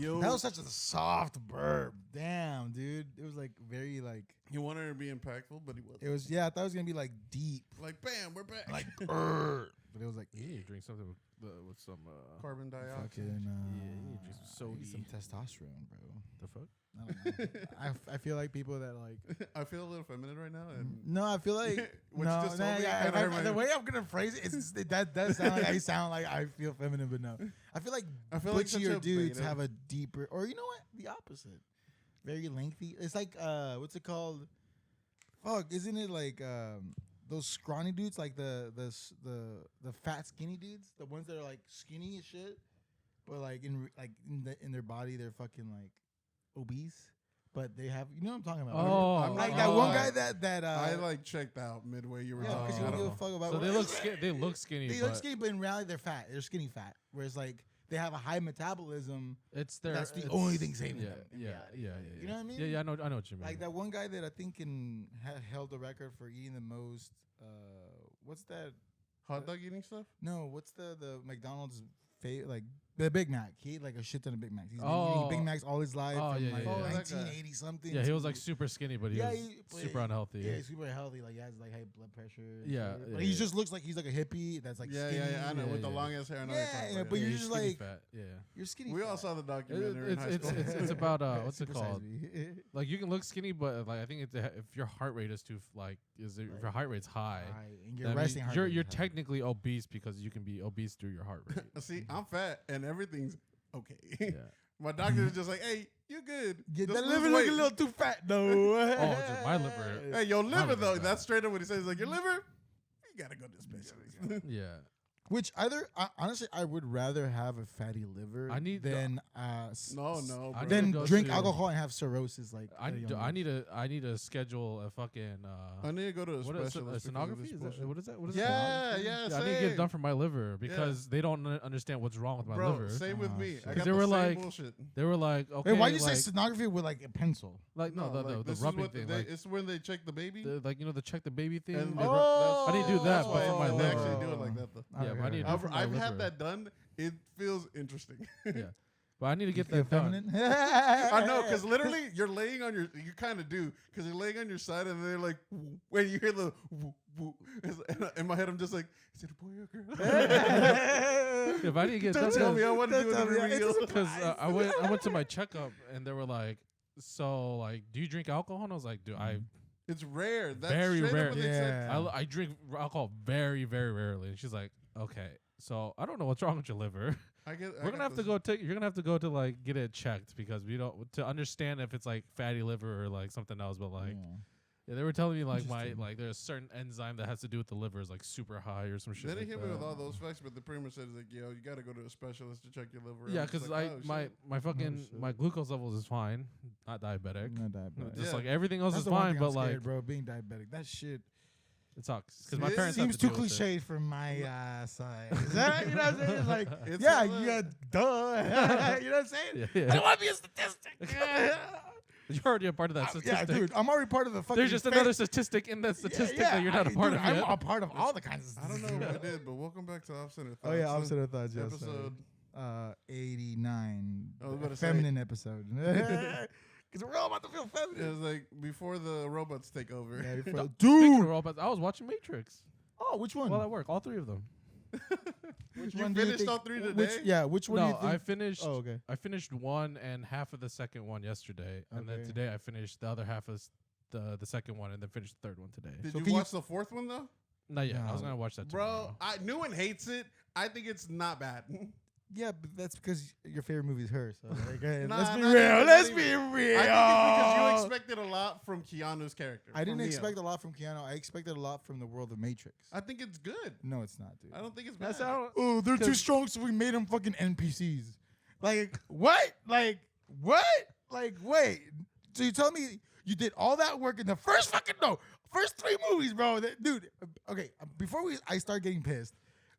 Yo, That was such a soft burp. Damn, dude. It was like very like. he wanted to be impactful, but he wasn't. It was I thought it was gonna be like deep, Like, bam, we're back. like but it was like You need to drink something with some carbon dioxide. fucking you need to drink some I need some sody. testosterone, bro. The fuck? I don't know. I feel like people that like. I feel a little feminine right now. And No, I feel like What no. you just told me kinda hurt my- The way I'm gonna phrase it, that does sound like I sound like I feel feminine, but no. I feel like such butchier a dudes beta. have a deeper, or you know what, the opposite. Very lengthy. It's like what's it called? Fuck, isn't it like those scrawny dudes, like the fat skinny dudes, the ones that are like skinny as shit, but like in their body they're fucking like obese. But they have, you know what I'm talking about. Oh, I'm like not that gonna one lie. guy that I like checked out midway. You were yeah, talking. because you I don't don't give a know. fuck about. So what they look skinny. They but look skinny, but in reality they're fat. They're skinny fat. Whereas like they have a high metabolism. It's their. That's the it's- only thing saving yeah, them. in Yeah, reality. yeah. You know what I mean? Yeah, I know what you mean. Like that one guy that I think held the record for eating the most. What's that? Hot dog eating stuff. No, what's the McDonald's like the Big Mac? He ate like a shit ton of Big Macs. He's been Oh. eating Big Macs all his life Oh, from yeah, like yeah, yeah. 1980 something. Yeah, he was to- like super skinny, but he Yeah, was but super unhealthy. Yeah, he's super healthy. Like he has like high blood pressure. and Yeah, shit. yeah, but he yeah. just looks like he's like a hippie that's like Yeah, skinny. yeah, I know. Yeah, With the yeah. long ass hair. I know. Yeah, what you're talking yeah, about, but you're he's just skinny like- fat. Yeah. You're skinny. We all fat. saw the documentary in high school. It's about what's it Super size called? me. Like you can look skinny, but like I think if your heart rate is too if your heart rate's high, Right, and your that means resting heart you're rate you're is high. technically obese because you can be obese through your heart rate. See, I'm fat and everything's okay. yeah. My doctor is just like, hey, you good. Yeah, Just that lose liver look a weight." little too fat though. Oh, dude, my liver. Hey, your liver liver's though. bad. That's straight up what he says. Like your liver, you gotta go to a specialist. Yeah. Which honestly, I would rather have a fatty liver I need the- than No, I need than to go drink to- alcohol and have cirrhosis. Like I need to schedule a fucking I need to go to a what is specialist. a because of sonography? this Is bullshit. that, what is that? What is Yeah, that? yeah, I need to get it same. done for my liver because they don't understand what's wrong with my Bro, liver. same with Oh, me. shit. I 'Cause got they the were same like- bullshit. They were like, okay, Wait, why you like, say sonography with like a pencil? like no, like, the this is rubbing what thing, they, like it's when they check the baby. like the check the baby thing. And they they rub- Oh, I didn't do that, that's but why for my they liver. actually do it like that though. Yeah, but I need to do it for my I've had liver. that done. It feels interesting. Yeah, but I need to get Feel that done. feminine? I know, because literally you're laying on you kind of do, because you're laying on your side and they're like, when you hear the woo, woo, in my head, I'm just like, is it a boy or a girl? If I need to get Don't done, tell me I want to do it Don't in tell me. real. It's a because I went to my checkup and they were like, so like, do you drink alcohol? And I was like, dude, I It's rare. That's Very straight up rare. what they said. Yeah. I drink alcohol very very rarely. And she's like, okay, so I don't know what's wrong with your liver. We're gonna have to go take. You're gonna have to go to like get it checked because we don't to understand if it's like fatty liver or like something else. But like, yeah, they were telling me like there's a certain enzyme that has to do with the liver is like super high or some shit. They didn't like hit me that. with all those facts, but they pretty much said like, yo, you got to go to a specialist to check your liver. Yeah, I'm just because like, oh, my shit. my fucking shit. my glucose levels is fine, not diabetic. Not diabetic. Just Yeah. like everything else That's is the one fine, thing but I'm scared, like bro, being diabetic, that shit it sucks because my It parents have seems to too deal with it. cliche for my side. Is that, you know what I'm saying? It's like, It's yeah, all yeah, duh. you know what I'm saying? Yeah, I yeah. don't want to be a statistic. You're already a part of that Yeah, statistic. dude, I'm already part of the fucking. There's just another statistic in that Yeah, statistic yeah, that you're not a part dude, of I'm yet. a part of all the kinds of. I don't know what I did, but welcome back to Off Center Thoughts. Oh yeah, opposite of thoughts. Yes, Episode. 89. I was about to say- Feminine episode. Because we're all about to feel It feminine. was like before the robots take over. Yeah, before- Speaking of dude. robots, I was watching Matrix Oh, which one? while at work. All three of them. Which You one do you finished think- all three Which, today? yeah, which one do you No, think? I finished. Oh, okay. I finished one and half of the second one yesterday, and then Okay. today I finished the other half of the second one, and then finished the third one today. Did So you can you- watch the fourth one though? Not yet. I was No. gonna watch that Bro, tomorrow. I knew one hates it. I think it's not bad. Yeah, but that's because your favorite movie is her. So like, Nah, let's be not real. even, Let's not be even. real. I think it's because you expected a lot from Keanu's character. I didn't from Neo. expect a lot from Keanu. I expected a lot from the world of Matrix. I think it's good. No, it's not, dude. I don't think it's bad. That's how. Oh, they're too 'Cause- strong, so we made them fucking NPCs. Like, what? Like, what? Like, wait. So you tell me you did all that work in the first three movies, bro. Dude, okay, before I start getting pissed,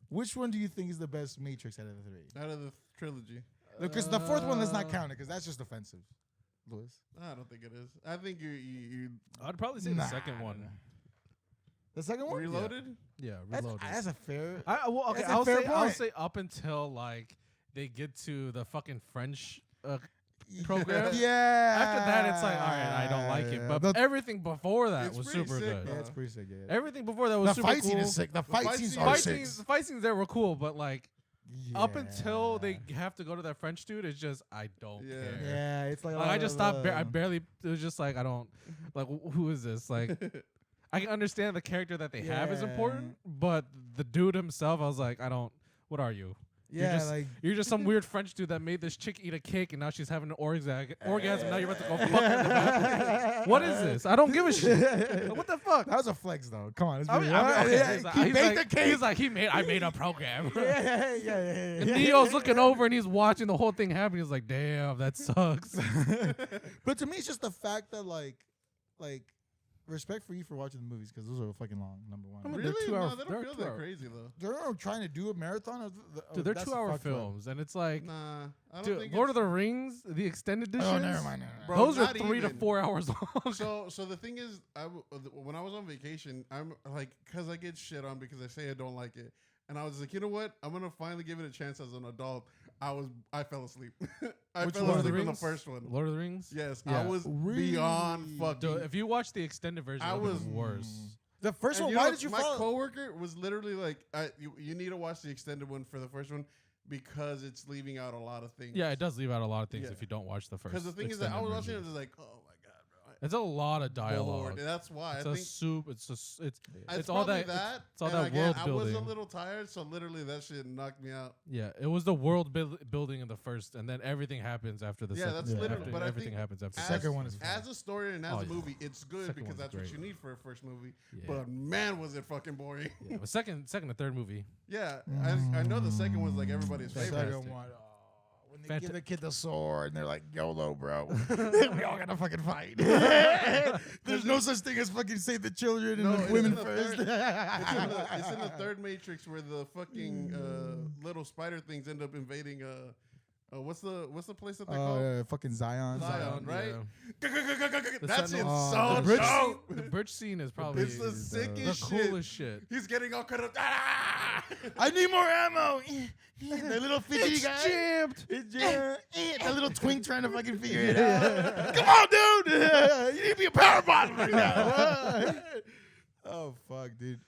which one do you think is the best Matrix out of the three? Out of the trilogy. Because the fourth one, let's not count it, because that's just offensive. Louis? I don't think it is. I think you I'd probably say Nah. the second one. The second one? reloaded. Yeah, That's, reloaded. that's a fair... Well, okay, That's a fair I'll point. say up until like they get to the fucking French program. Yeah. After that, it's like, all right, I don't like it. But everything before that It's was pretty super sick, good. bro. Yeah, it's pretty sick. Yeah. Everything before that was The super fight cool. scene is sick. The fight fight scenes scene- are Fight sick. scenes, the fight scenes there were cool, but like up Yeah. until they have to go to that French dude, it's just I don't Yeah. care. Yeah, it's like, Like, I just stopped. I barely. It was just like I don't like. Who is this? Like, I can understand the character that they have is important, but the dude himself, I was like, I don't. What are you? Yeah, You're just some weird French dude that made this chick eat a cake, and now she's having an orgasm. Now you're about to go fuck her in the bathroom. What is this? I don't give a shit. Like, what the fuck? that was a flex though. Come on, I mean, okay, he baked the cake. He's like, I made a program. yeah. And Neo's looking over and he's watching the whole thing happen. He's like, damn, that sucks. But to me, it's just the fact that like respect for you for watching the movies because those are fucking long. Number one, I mean, Really? they're 2 No, hours. they they're don't feel 2 that hours. crazy though. they're trying to do a marathon. Dude, they're that's 2 hour fucked up. films, and it's like, Nah, I don't dude, think Lord it's- of the Rings, the extended editions. Oh, never mind. Bro, Those are not 3 to even. 4 hours long. So the thing is, when I was on vacation, I'm like, because I get shit on because I say I don't like it, and I was like, you know what? I'm gonna finally give it a chance as an adult. I fell asleep. I Which fell one? asleep in the Rings? first one. Lord of the Rings. Yes, Yeah. I was Really? beyond fucking. Dude, if you watch the extended version, I it was was- worse. The first And one. you Why know, did you my follow? coworker was literally like, you need to watch the extended one for the first one because it's leaving out a lot of things. Yeah, it does leave out a lot of things Yeah. if you don't watch the first. Because the thing is that I was watching it, I was like, oh my god, bro. It's a lot of dialogue. Bored. And that's why It's I a think soup. It's it's all probably that. It's all and that again, world I was a building. little tired, so literally that shit knocked me out. Yeah, it was the world building in the first, and then everything happens after the Yeah, second. that's literally- after but I everything think happens after. As, the second one is fun. as a story and as Oh, a yeah. movie, it's good Second because one's that's what great. you need for a first movie. Yeah. But man, was it fucking boring. Yeah, but second and third movie. Yeah, I know the second one's like everybody's The favorite. second one. Oh, when they give Fanta- the kid the sword and they're like, YOLO, bro. we all gotta fucking fight. There's no such thing as fucking save the children No, and it's the women in the first. It's in the third Matrix where the fucking little spider things end up invading. What's the place that they call? Fucking Zion. Zion, right? The That's Sentinel- so the bridge dope. The bridge scene is probably It's the the sickest shit. coolest shit. He's getting all cut up. Ah! I need more ammo. The little fidgety guy. jammed. It's jammed. The little twink trying to fucking figure it out. Come on, dude. You need to be a power bottom right now. Oh, fuck, dude.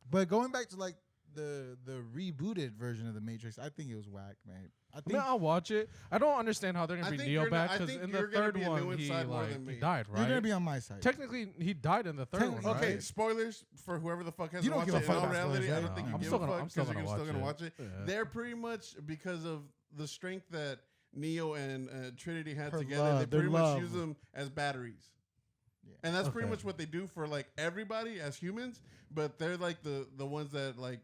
But going back to like the rebooted version of the Matrix, I think it was whack, man. I I think mean, I'll watch it. I don't understand how they're I gonna bring think Neo you're back not- I because think in the you're gonna third be a new one he inside more than he me. died, you're gonna right? be on my side. Technically, he died in the third one, Technically. right? Okay, spoilers for whoever the fuck hasn't You don't watched give a it. fuck In all about spoilers, reality, I right? don't think you I'm give still a gonna- fuck I'm still because you're gonna still gonna watch watch it. Yeah. They're pretty much because of the strength that Neo and Trinity had Her together. love, They their pretty much love. use them as batteries. Yeah. And that's pretty Okay. much what they do for like everybody as humans, but they're like the ones that like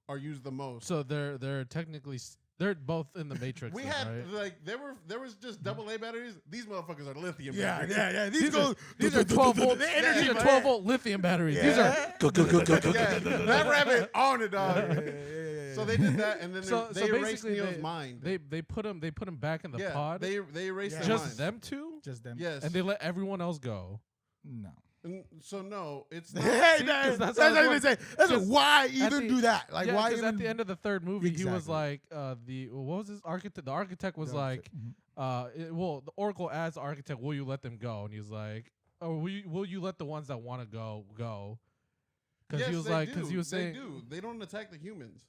are used the most. So they're technically they're both in the Matrix. We then, had right? like there was just AA batteries. These motherfuckers are lithium Yeah, batteries. yeah. These are 12 volt. The These energy, are man. 12 volt lithium batteries. These are Yeah, that rabbit on it, dog. So they did that, and then so they erased basically Neo's mind. they put him back in the yeah, pod. they erased Yeah. their just mind. them two, Just them. Yes, and they let everyone else go. No. And so no, it's not. Hey, See, man, 'cause that's that's what how I it was gonna say. That's Because why at even the- do that. Like, yeah, why because even at the end of the third movie, he was Exactly. like what was his architect? The architect was The like, architect. the Oracle as the architect, will you let them go? And he's like, oh, will you let the ones that want to go? Because Yes, he was they like, do. because he was saying, they do. They don't attack the humans.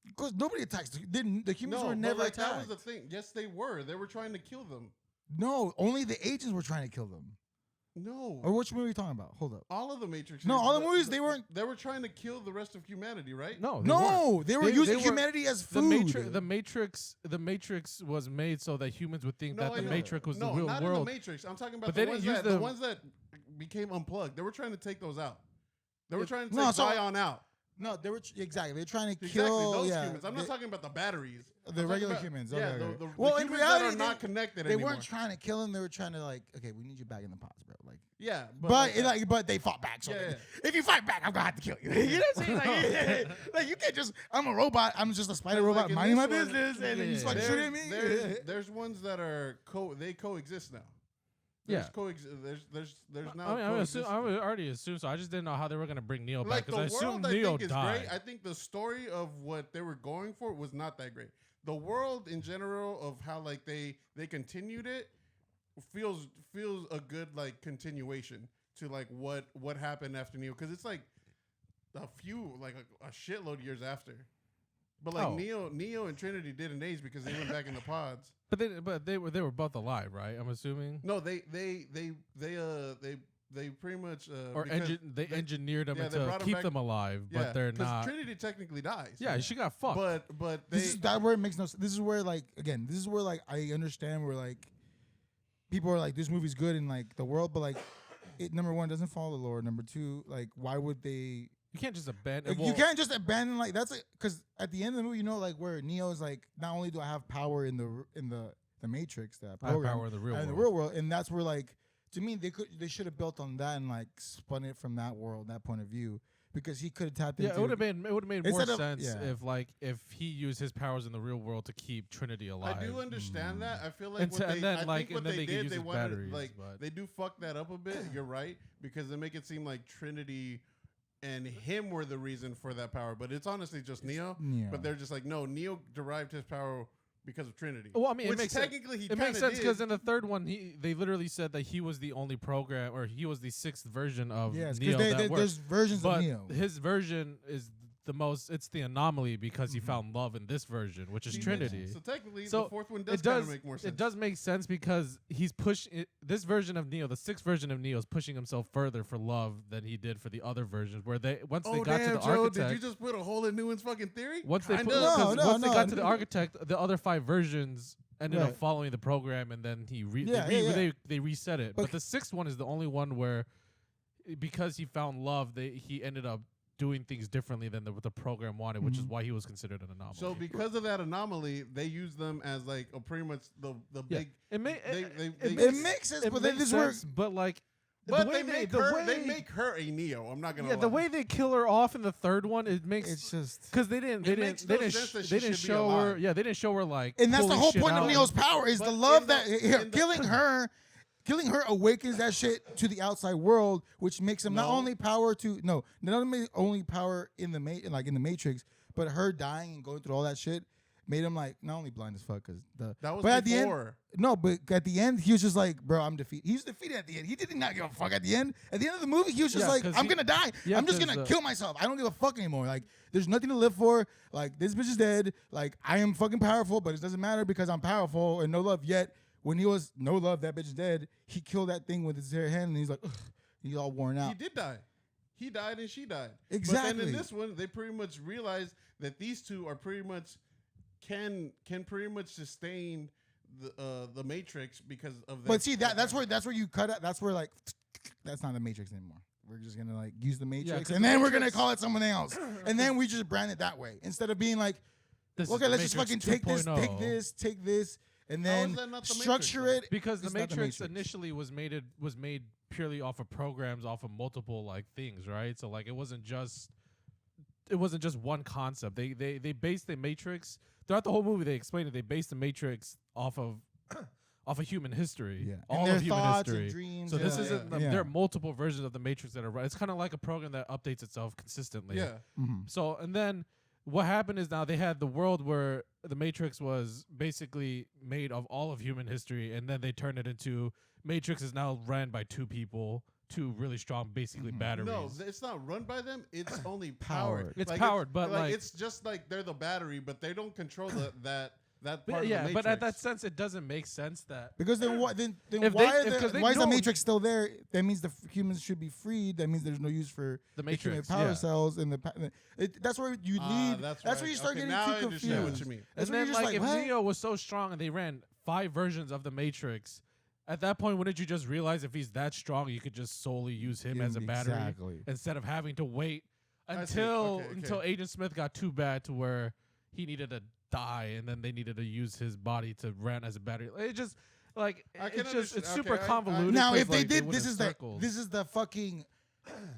Because nobody attacks. The humans No, were but never like, that attacked. was the thing. Yes, they were. They were trying to kill them. No, only the agents were trying to kill them. No, Or which movie are you talking about? Hold up. all of the Matrix. No, all the movies, they weren't- They were trying to kill the rest of humanity, right? no, they weren't. No, they were They- using they were- humanity as The food. the Matrix was made so that humans would think No, that I the know. Matrix was no, the real not world. in the Matrix. I'm talking about But the they ones, didn't use that, the the- ones that became unplugged. They were trying to take those out. They were trying to No, take so- Zion out. No, they were exactly. They're trying to Exactly, kill those yeah, humans. I'm not talking about the batteries. I'm the talking regular about- humans. Yeah, Okay, the, okay. the, Well, the in humans reality, that are not connected they anymore. weren't trying to kill him. They were trying to like, okay, we need you back in the pods, bro. Like, Yeah, but they fought back. So Yeah, like, if you fight back, I'm gonna have to kill you. You know what I'm saying? Like you can't just. I'm a robot. I'm just a spider Like, robot in minding my this one- business, and then you just fucking there's, shooting me. there's ones that are they coexist now. There's Yeah. There's now. I would already assume so. I just didn't know how they were gonna bring Neo back Like because I the assumed world, I Neo think is died. great. I think the story of what they were going for was not that great. The world in general of how like they continued it feels a good like continuation to like what happened after Neo, because it's like a few like a shitload years after. But like Neo and Trinity didn't age because they went back in the pods. But they were both alive, right? I'm assuming. No, they pretty much they engineered them they to brought 'em keep back- them alive, but they're not. Trinity technically dies. Yeah, she got fucked. But they, This is that where it makes no sense. This is where like again, this is where like I understand where like people are like this movie's good in like the world, but like it number one doesn't follow the lore. Number two, like why would they? You can't just abandon. Like, you can't just abandon like that's because at the end of the movie, you know, like where Neo is like, not only do I have power in the Matrix, that I have program, power in the real I have world. the real world, and that's where like to me they should have built on that and like spun it from that world, that point of view, because he could have tapped into. Yeah, it would have made more Instead of- sense yeah. if he used his powers in the real world to keep Trinity alive. I do understand that. I feel like And what to- they, and then, I like, think what and then they they could did, use they his wanted batteries, like but- they do fuck that up a bit. You're right, because they make it seem like Trinity and him were the reason for that power, but it's honestly just Neo. Neo. But they're just like, no, Neo derived his power because of Trinity. Well, I mean, which it makes technically he it makes kinda sense because did. in the third one, they literally said that he was the only program, or he was the sixth version of yes, Neo because that worked. there's versions But of Neo. his version is the most. It's the anomaly because he found love in this version, which is He Trinity. mentioned- So technically, So the fourth one does it kind does of make more sense. It does make sense because he's this version of Neo, the sixth version of Neo, is pushing himself further for love than he did for the other versions. Where they once they got to the Joe, architect, did you just put a hole in Newman's fucking theory? once they Kinda. put, 'cause No, once they no, got to the no. architect, the other 5 versions ended up Right. following the program, and then Yeah, they reset it. But But- the sixth one is the only one where, because he found love, he ended up doing things differently than what the program wanted, which is why he was considered an anomaly. So because of that anomaly, they use them as like pretty much the yeah, big. it may It makes sense, it but then makes this where sense, but like. But the way they make her a Neo. I'm not gonna. Yeah, lie. the way they kill her off in the third one, it makes it's just. because they didn't show her. alive. Yeah, they didn't show her like. And that's the pulling whole shit point of out. Neo's power is But the love in that the- killing her awakens that shit to the outside world, which makes him not No. only only power in the in the Matrix, but her dying and going through all that shit made him like not only blind as fuck because That was but at the end before. but at the end he was just like, bro, I'm defeated. He was defeated at the end. He did not give a fuck at the end. At the end of the movie, he was just Yeah, like, 'cause I'm gonna die. yeah, I'm just 'cause, gonna kill myself. I don't give a fuck anymore. Like there's nothing to live for. Like this bitch is dead. Like I am fucking powerful, but it doesn't matter because I'm powerful and no love. Yet when he was no love, that bitch is dead. He killed that thing with his bare hand and he's like, ugh, he's all worn out. He did die. He died and she died. But Exactly. then in this one, they pretty much realized that these two are pretty much can pretty much sustain the Matrix because of that. But see that's where you cut out. That's where like that's not the Matrix anymore. We're just gonna like use the Matrix 'cause and the then we're gonna Matrix- call it something else. And then we just brand it that way instead of being like, This is okay, the let's just Matrix fucking take 2.0. this, and How then is that not the structure Matrix, it. Because the It's not the Matrix Matrix. initially was made purely off of programs, off of multiple like things, right? So like it wasn't just one concept. They based the Matrix throughout the whole movie. They explained it. They based the Matrix off of human history, Yeah. all And their of human thoughts history. and dreams. So this Yeah, isn't. yeah. There are multiple versions of the Matrix that are right. It's kind of like a program that updates itself consistently. Yeah. So and then what happened is now they had the world where the Matrix was basically made of all of human history, and then they turned it into Matrix is now ran by 2 people, 2 really strong, basically batteries. No, it's not run by them. It's only Powered. powered. It's powered, but like it's just like they're the battery, but they don't control that part but of the yeah, Matrix. but at that sense, it doesn't make sense that Because then what? Then If why they- because they why is the know- Matrix still there? That means the humans should be freed. That means there's no use for The human Matrix, power yeah. cells and that's where you lead. That's right. where you start Okay, getting now too I understand confused. what you mean. That's and where then you're just like if what? Neo was so strong and they ran 5 versions of the Matrix, at that point, wouldn't you just realize if he's that strong, you could just solely use him as a battery Exactly. instead of having to wait I see. until Okay. until Agent Smith got too bad to where he needed to die, and then they needed to use his body to run as a battery. It just like I can it's just it's understand. super Okay, I- convoluted. Now, 'cause, if they like, did, went this in is circles. the fucking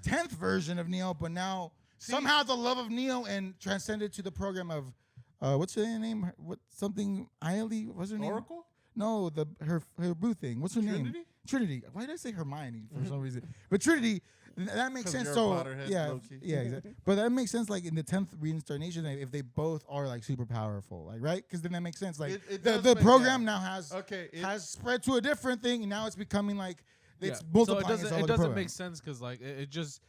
10th version of Neo, but now somehow the love of Neo and transcended to the program of what's her name? What something Ailey? What's her name? Oracle. No, her boo thing. What's her name? Trinity. Why did I say Hermione for some reason? But Trinity, that makes sense. You're a So Potterhead, yeah, low-key. yeah, exactly. But that makes sense. Like in the 10th reincarnation, if they both are like super powerful, like right? Because then that makes sense. Like It the does make- program yeah. now has Okay, has spread to a different thing, and now it's becoming like it's So multiplying. it doesn't itself it with the doesn't program. make sense because like it just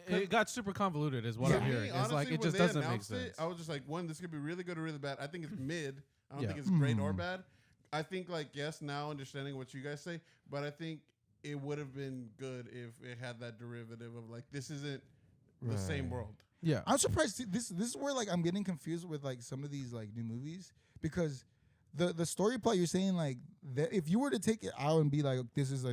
it got super convoluted is what Yeah. I'm hearing. It's Honestly, like it when just they doesn't make announced sense. it, I was just like, one, this could be really good or really bad. I think it's mid. I don't Yeah. think it's great or Mhm. bad. I think like yes, now understanding what you guys say, but I think it would have been good if it had that derivative of like this isn't the same Right. world. Yeah. I'm surprised. This is where like I'm getting confused with like some of these like new movies because the story plot you're saying like that if you were to take it out and be like this is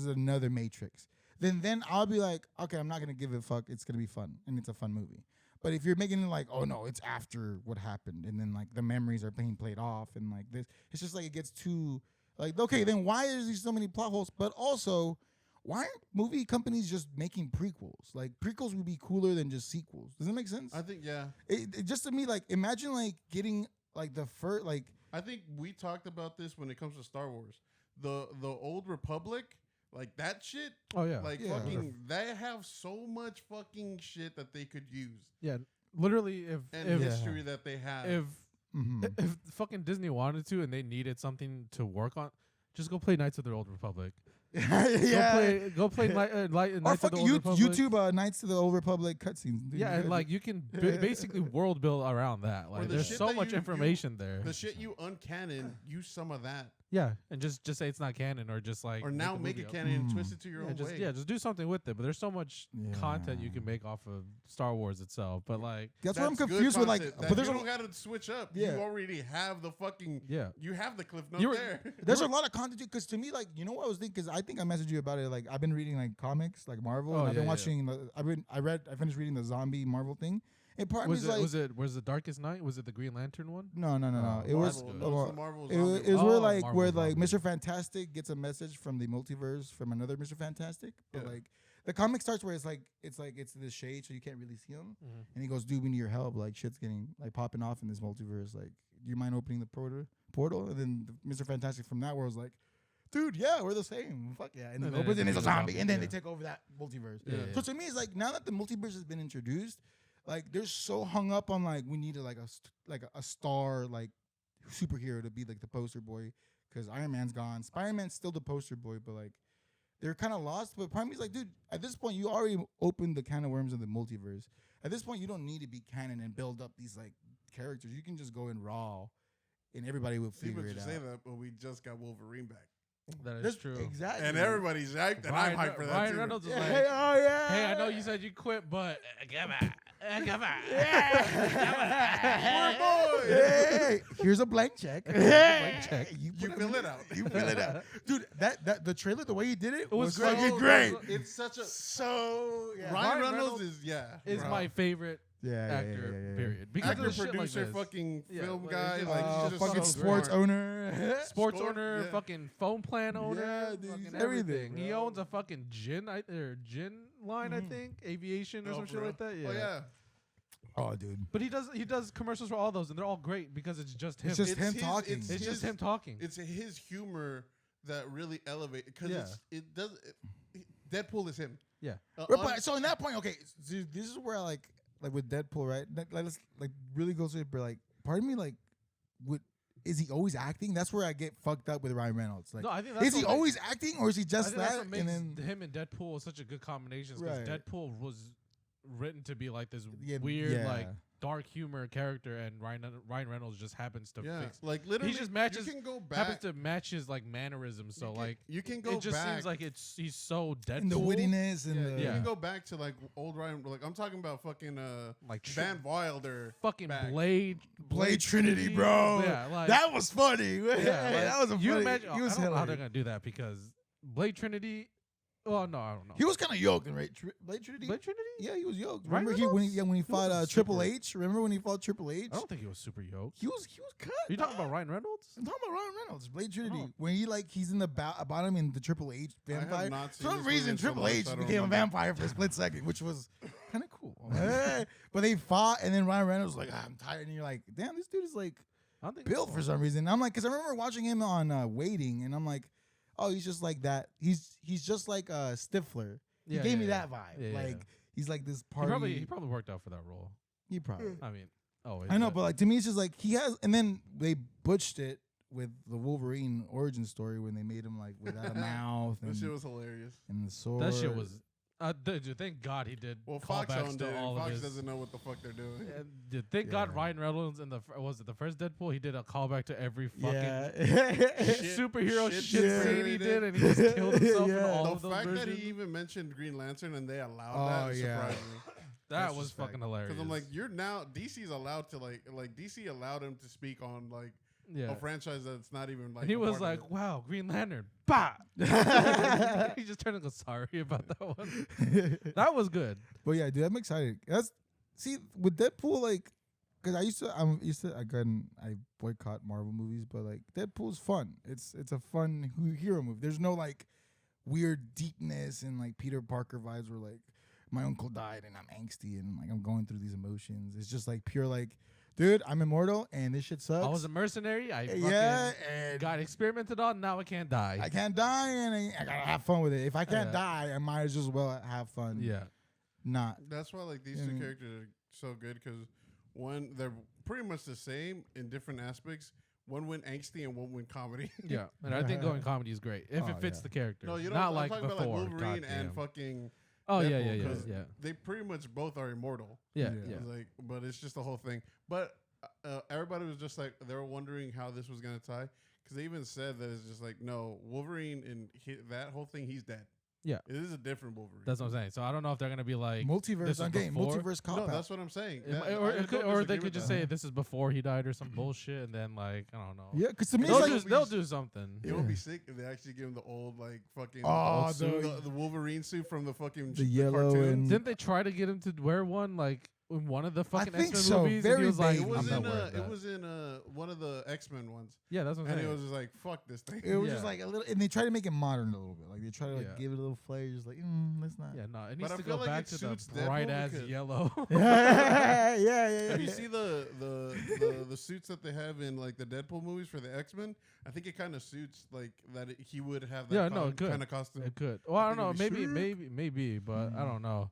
another Matrix, then I'll be like okay, I'm not gonna give it a fuck. It's gonna be fun and it's a fun movie. But if you're making it like oh no, it's after what happened and then like the memories are being played off and like this, it's just like it gets too like okay, then why is there so many plot holes? But also, why aren't movie companies just making prequels? Like prequels would be cooler than just sequels. Does that make sense? I think yeah. It just to me like imagine like getting like the first like I think we talked about this when it comes to Star Wars. The Old Republic, like that shit. Oh yeah. Like Yeah. fucking, they have so much fucking shit that they could use Yeah. Literally, and if history that they have. if fucking Disney wanted to and they needed something to work on, just go play Knights of the Old Republic. yeah. Go play Or Knights of the fucking Old Republic. YouTube Knights of the Old Republic cutscenes. Dude. Yeah, and like you can basically world build around that. Like the there's shit so that much you- information there. the shit you uncanon, use some of that, Yeah, and just say it's not canon or just like or now a make movie it up. canon and Mm. twist it to your own way. just do something with it. But there's so much content you can make off of Star Wars itself. But like That's where I'm good confused with like content that but there's you a don't gotta switch up. Yeah. You already have the fucking you have the cliff note You were- there. there's a lot of content because to me like you know what I was thinking because I think I messaged you about it like I've been reading like comics like Marvel and I've been watching I finished reading the zombie Marvel thing and part of me is like was it Darkest Night? Was it the Green Lantern one? no Oh, it was Marvel. It was the Marvel it zombie was one. where Oh, like Marvel where like zombie. Mr. Fantastic gets a message from the multiverse from another Mr. Fantastic but Yeah. like the comic starts where it's the shade so you can't really see him Mhm. and he goes dude we need your help like shit's getting like popping off in this multiverse like do you mind opening the portal and then Mr. Fantastic from that world's like dude, yeah, we're the same. Fuck yeah. And then And it then opens and it's it's a a zombie. zombie, And then yeah. they take over that multiverse. Yeah. So to me, it's like now that the multiverse has been introduced, like they're so hung up on like we needed like a star like superhero to be like the poster boy because Iron Man's gone. Spider-Man's still the poster boy, but like they're kind of lost. But part of me is like, dude, at this point you already opened the can of worms of the multiverse. At this point, you don't need to be canon and build up these like characters. You can just go in raw, and everybody will See, figure but it you out. say that, but we just got Wolverine back, That is That's true. Exactly. and everybody's hyped, and I'm hyped for that Ryan too. Reynolds is Yeah, like, hey, oh yeah. hey, I know you said you quit, but come on, come on. We're boys. Hey, here's a blank check. Blank check. You put fill it out. You fill it out, dude. That the trailer, the way he did it, was great. fucking So- great. It's such a So yeah. Ryan Ryan Reynolds Reynolds is Is my favorite Yeah, actor, period. Because actor, there's shit like producer, this. fucking Yeah, film like, guy, it's like just- he's just fucking so sports smart. owner. Sports Sport- owner, yeah. fucking phone plan owner, Yeah, dude, fucking he's everything, He bro. owns a fucking gin line, I think, aviation or Oh, some for shit real? like that. Yeah. Oh yeah, Oh, dude. But he does commercials for all those, and they're all great because it's just him. It's just It's him his- talking. it's It's just his- him talking. it's his humor that really elevates because Yeah. it does. Deadpool is him. Yeah. But so in that point, okay, so this is where I like with Deadpool, right? Like let's like really go through it, but like part of me like is he always acting? That's where I get fucked up with Ryan Reynolds. Like, No, I think that's is he what makes- always acting or is he I just think that's that? what And makes then him and Deadpool such a good combination because Right. Deadpool was written to be like this Yeah, weird, yeah. like dark humor character, and Ryan Reynolds just happens to Yeah, fix. like literally, He just matches. You can go back. Happens to match his like mannerisms. So like you can go it just back. seems like he's so Deadpool. and the wittiness and Yeah, the you Yeah. can go back to like old Ryan. Like I'm talking about fucking like Van Wilder. fucking back. Blade Trinity, bro. Yeah, like that was funny. yeah, like, that was a you funny. imagine. He was I don't know how they're hilarious. gonna do that because Blade Trinity. Well, no, I don't know. He was kind of yoked, right? Blade Trinity. Blade Trinity. Yeah, he was yoked. Ryan Remember when he Reynolds? fought wasn't Triple super- H? Remember when he fought Triple H? I don't think he was super yoked. He was cut. Are you talking about Ryan Reynolds? I'm talking about Ryan Reynolds, Blade Trinity. Oh. When he's in the bottom in the Triple H I have vampire. not For seen some this movie reason, in so Triple long, H so I don't became a remember. vampire for a split second, which was kind of cool. But they fought, and then Ryan Reynolds was like, I'm tired. And you're like, damn, this dude is like I don't think built for some reason. I'm like, because I remember watching him on Waiting, and I'm like, oh, he's just like that. He's just like Stifler. He Yeah, gave yeah, me yeah. that vibe. Yeah, like yeah. he's like this He party. probably worked out for that role. He probably. I mean, always. I know, but like to me, it's just like he has. And then they butched it with the Wolverine origin story when they made him like without a mouth. That and, shit was hilarious. and the sword. that shit was. Dude, thank God he did. Well, Fox callbacks owned to it. all Fox of his. doesn't know what the fuck they're doing. Dude, thank God Yeah. Ryan Reynolds in was it the first Deadpool? He did a callback to every fucking Yeah. superhero shit shit yeah. scene he did, and he just killed himself in Yeah. all The of those fact that versions. he even mentioned Green Lantern and they allowed Oh, that yeah. surprised me. That That's was just fact. fucking hilarious. Because I'm like, you're now DC's allowed to like DC allowed him to speak on like yeah. a franchise that's not even like. And he a was part of like, it. "Wow, Green Lantern, bah!" He just turned and go, "Sorry about that one." That was good. But yeah, dude, I'm excited. See with Deadpool, like, because I boycott Marvel movies, but like Deadpool's fun. It's a fun hero movie. There's no like weird deepness and like Peter Parker vibes where like my uncle died and I'm angsty and like I'm going through these emotions. It's just like pure like, dude, I'm immortal and this shit sucks. I was a mercenary. I yeah, fucking and got experimented on. Now I can't die. I can't die and I gotta have fun with it. If I can't Yeah. die, I might as well have fun. Yeah. Not. That's why like these Yeah, I two mean- characters are so good because one they're pretty much the same in different aspects. One went angsty and one went comedy. Yeah. And I think going comedy is great if Oh, it fits yeah. the character. No, you don't. Not I'm like talking before. about like Wolverine and Goddamn. fucking. Oh yeah, Deadpool, yeah, yeah, 'cause yeah, They pretty much both are immortal. yeah, Yeah. yeah. It's like, but it's just the whole thing. But everybody was just like they were wondering how this was gonna tie because they even said that it's just like no Wolverine and that whole thing he's dead. Yeah. it is a different Wolverine. That's what I'm saying. So I don't know if they're gonna be like Multiverse this is on game. before- Multiverse cop no, out. that's what I'm saying. It That- might- I or, don't it could, or disagree they could with just that. say this is before he died or some bullshit, and then like I don't know. Yeah, because to me, They'll, it's They'll like do, they'll do something. It would be sick if they actually give him the old like fucking Oh, old suit, the- the Wolverine suit from the fucking the yellow cartoon. and Didn't they try to get him to wear one like in one of the fucking think X-Men so. movies? And Very he was like, vague. It was I'm in not wearing that. it was in one of the X-Men ones, Yeah, that's what I'm and saying. it was just like fuck this thing. it was Yeah. just like a little, and they try to make it modern a little bit. Like they try to like Yeah. give it a little flair. Just like, let's not. Yeah, no, it But needs I to feel go like back it to the suits Deadpool bright ass because- yellow. yeah. If you see the suits that they have in like the Deadpool movies for the X-Men, I think it kind of suits like that he would have that Yeah, no, it could. kind of costume. It could. Well, I don't know. think it'd Maybe, be maybe, but I don't know.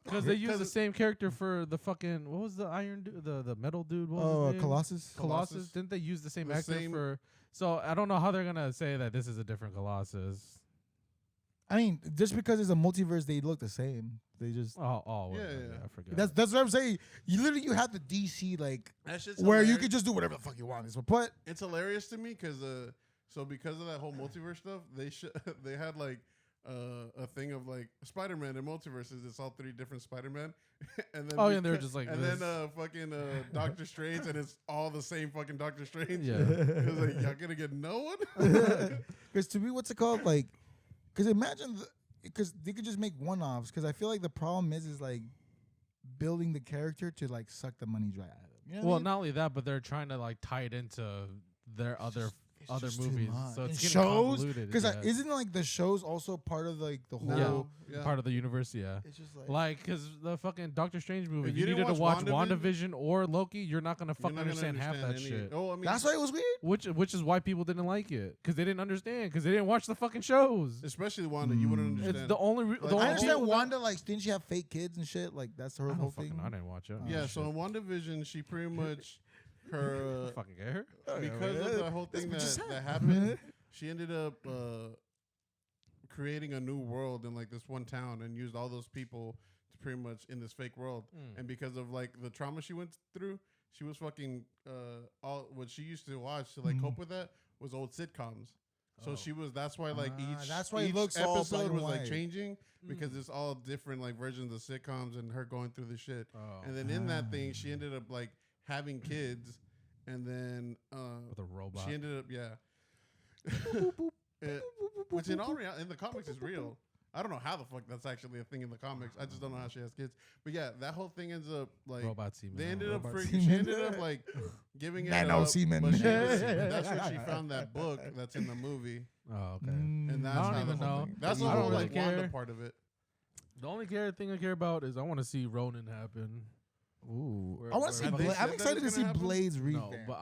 Because they use the same character for the fucking what was the iron dude, the metal dude? What was his name? Colossus. Colossus. Didn't they use the same The actor same- for? So I don't know how they're gonna say that this is a different Colossus. I mean, just because it's a multiverse, they look the same. They just. Oh, Yeah, whatever, yeah. I forgot. That's what I'm saying. You have the DC like That shit's where you hilarious. could just do whatever the fuck you want. But It's hilarious to me because because of that whole multiverse stuff, they had like a thing of like Spider-Man and multiverses. It's all three different Spider-Man, and then Oh, yeah, and they were just like and this. then fucking Doctor Strange, and it's all the same fucking Doctor Strange. Yeah. it was like y'all gonna get no one. because to me, what's it called? Like, because imagine because they could just make one-offs. Because I feel like the problem is like building the character to like suck the money dry out of them. You know what I Well, mean? not only that, but they're trying to like tie it into their other It's other just too movies, much. so it's And getting shows convoluted. because yeah. isn't like the shows also part of like the whole? No. Yeah. Part of the universe, yeah. It's just like, Like, because the fucking Doctor Strange movie, If you you didn't needed to watch watch WandaVision or Loki, you're not gonna You're fucking not gonna understand half that any- shit. Oh, I mean, that's why it was weird. Which is why people didn't like it, because they didn't understand, because they didn't watch the fucking shows. especially Wanda, you wouldn't understand. It's the only. Like, the I only I understand people that- Wanda like didn't she have fake kids and shit? Like that's her I whole don't fucking. thing. I didn't watch it. Oh, yeah, shit. so in WandaVision, she pretty much her fucking care. because of the whole thing That's what you that said. happened. She ended up creating a new world in like this one town and used all those people to pretty much in this fake world. And because of like the trauma she went through, she was fucking all what she used to watch to like cope with that was old sitcoms. So Oh. she was. That's why like each. that's why it each looks all black episode and was like white. changing because it's all different like versions of sitcoms and her going through the shit. Oh. And then in that thing, she ended up like having kids, and then With a robot. she ended up which in all reality in the comics is real. I don't know how the fuck that's actually a thing in the comics. I just don't know how she has kids. But yeah, that whole thing ends up like Robot semen. they ended up Robot she semen. ended up like giving it Nano up. semen. But that's when she found that book that's in the movie, Oh, okay. and that's I don't how the even whole know. thing. That's the I don't whole really like Wanda care. part of it. The only thing I care about is I want to see Ronin happen. Ooh, Where- I want to where- see. Have they I'm said that excited to it's see gonna happen? Blade's No, revamp. but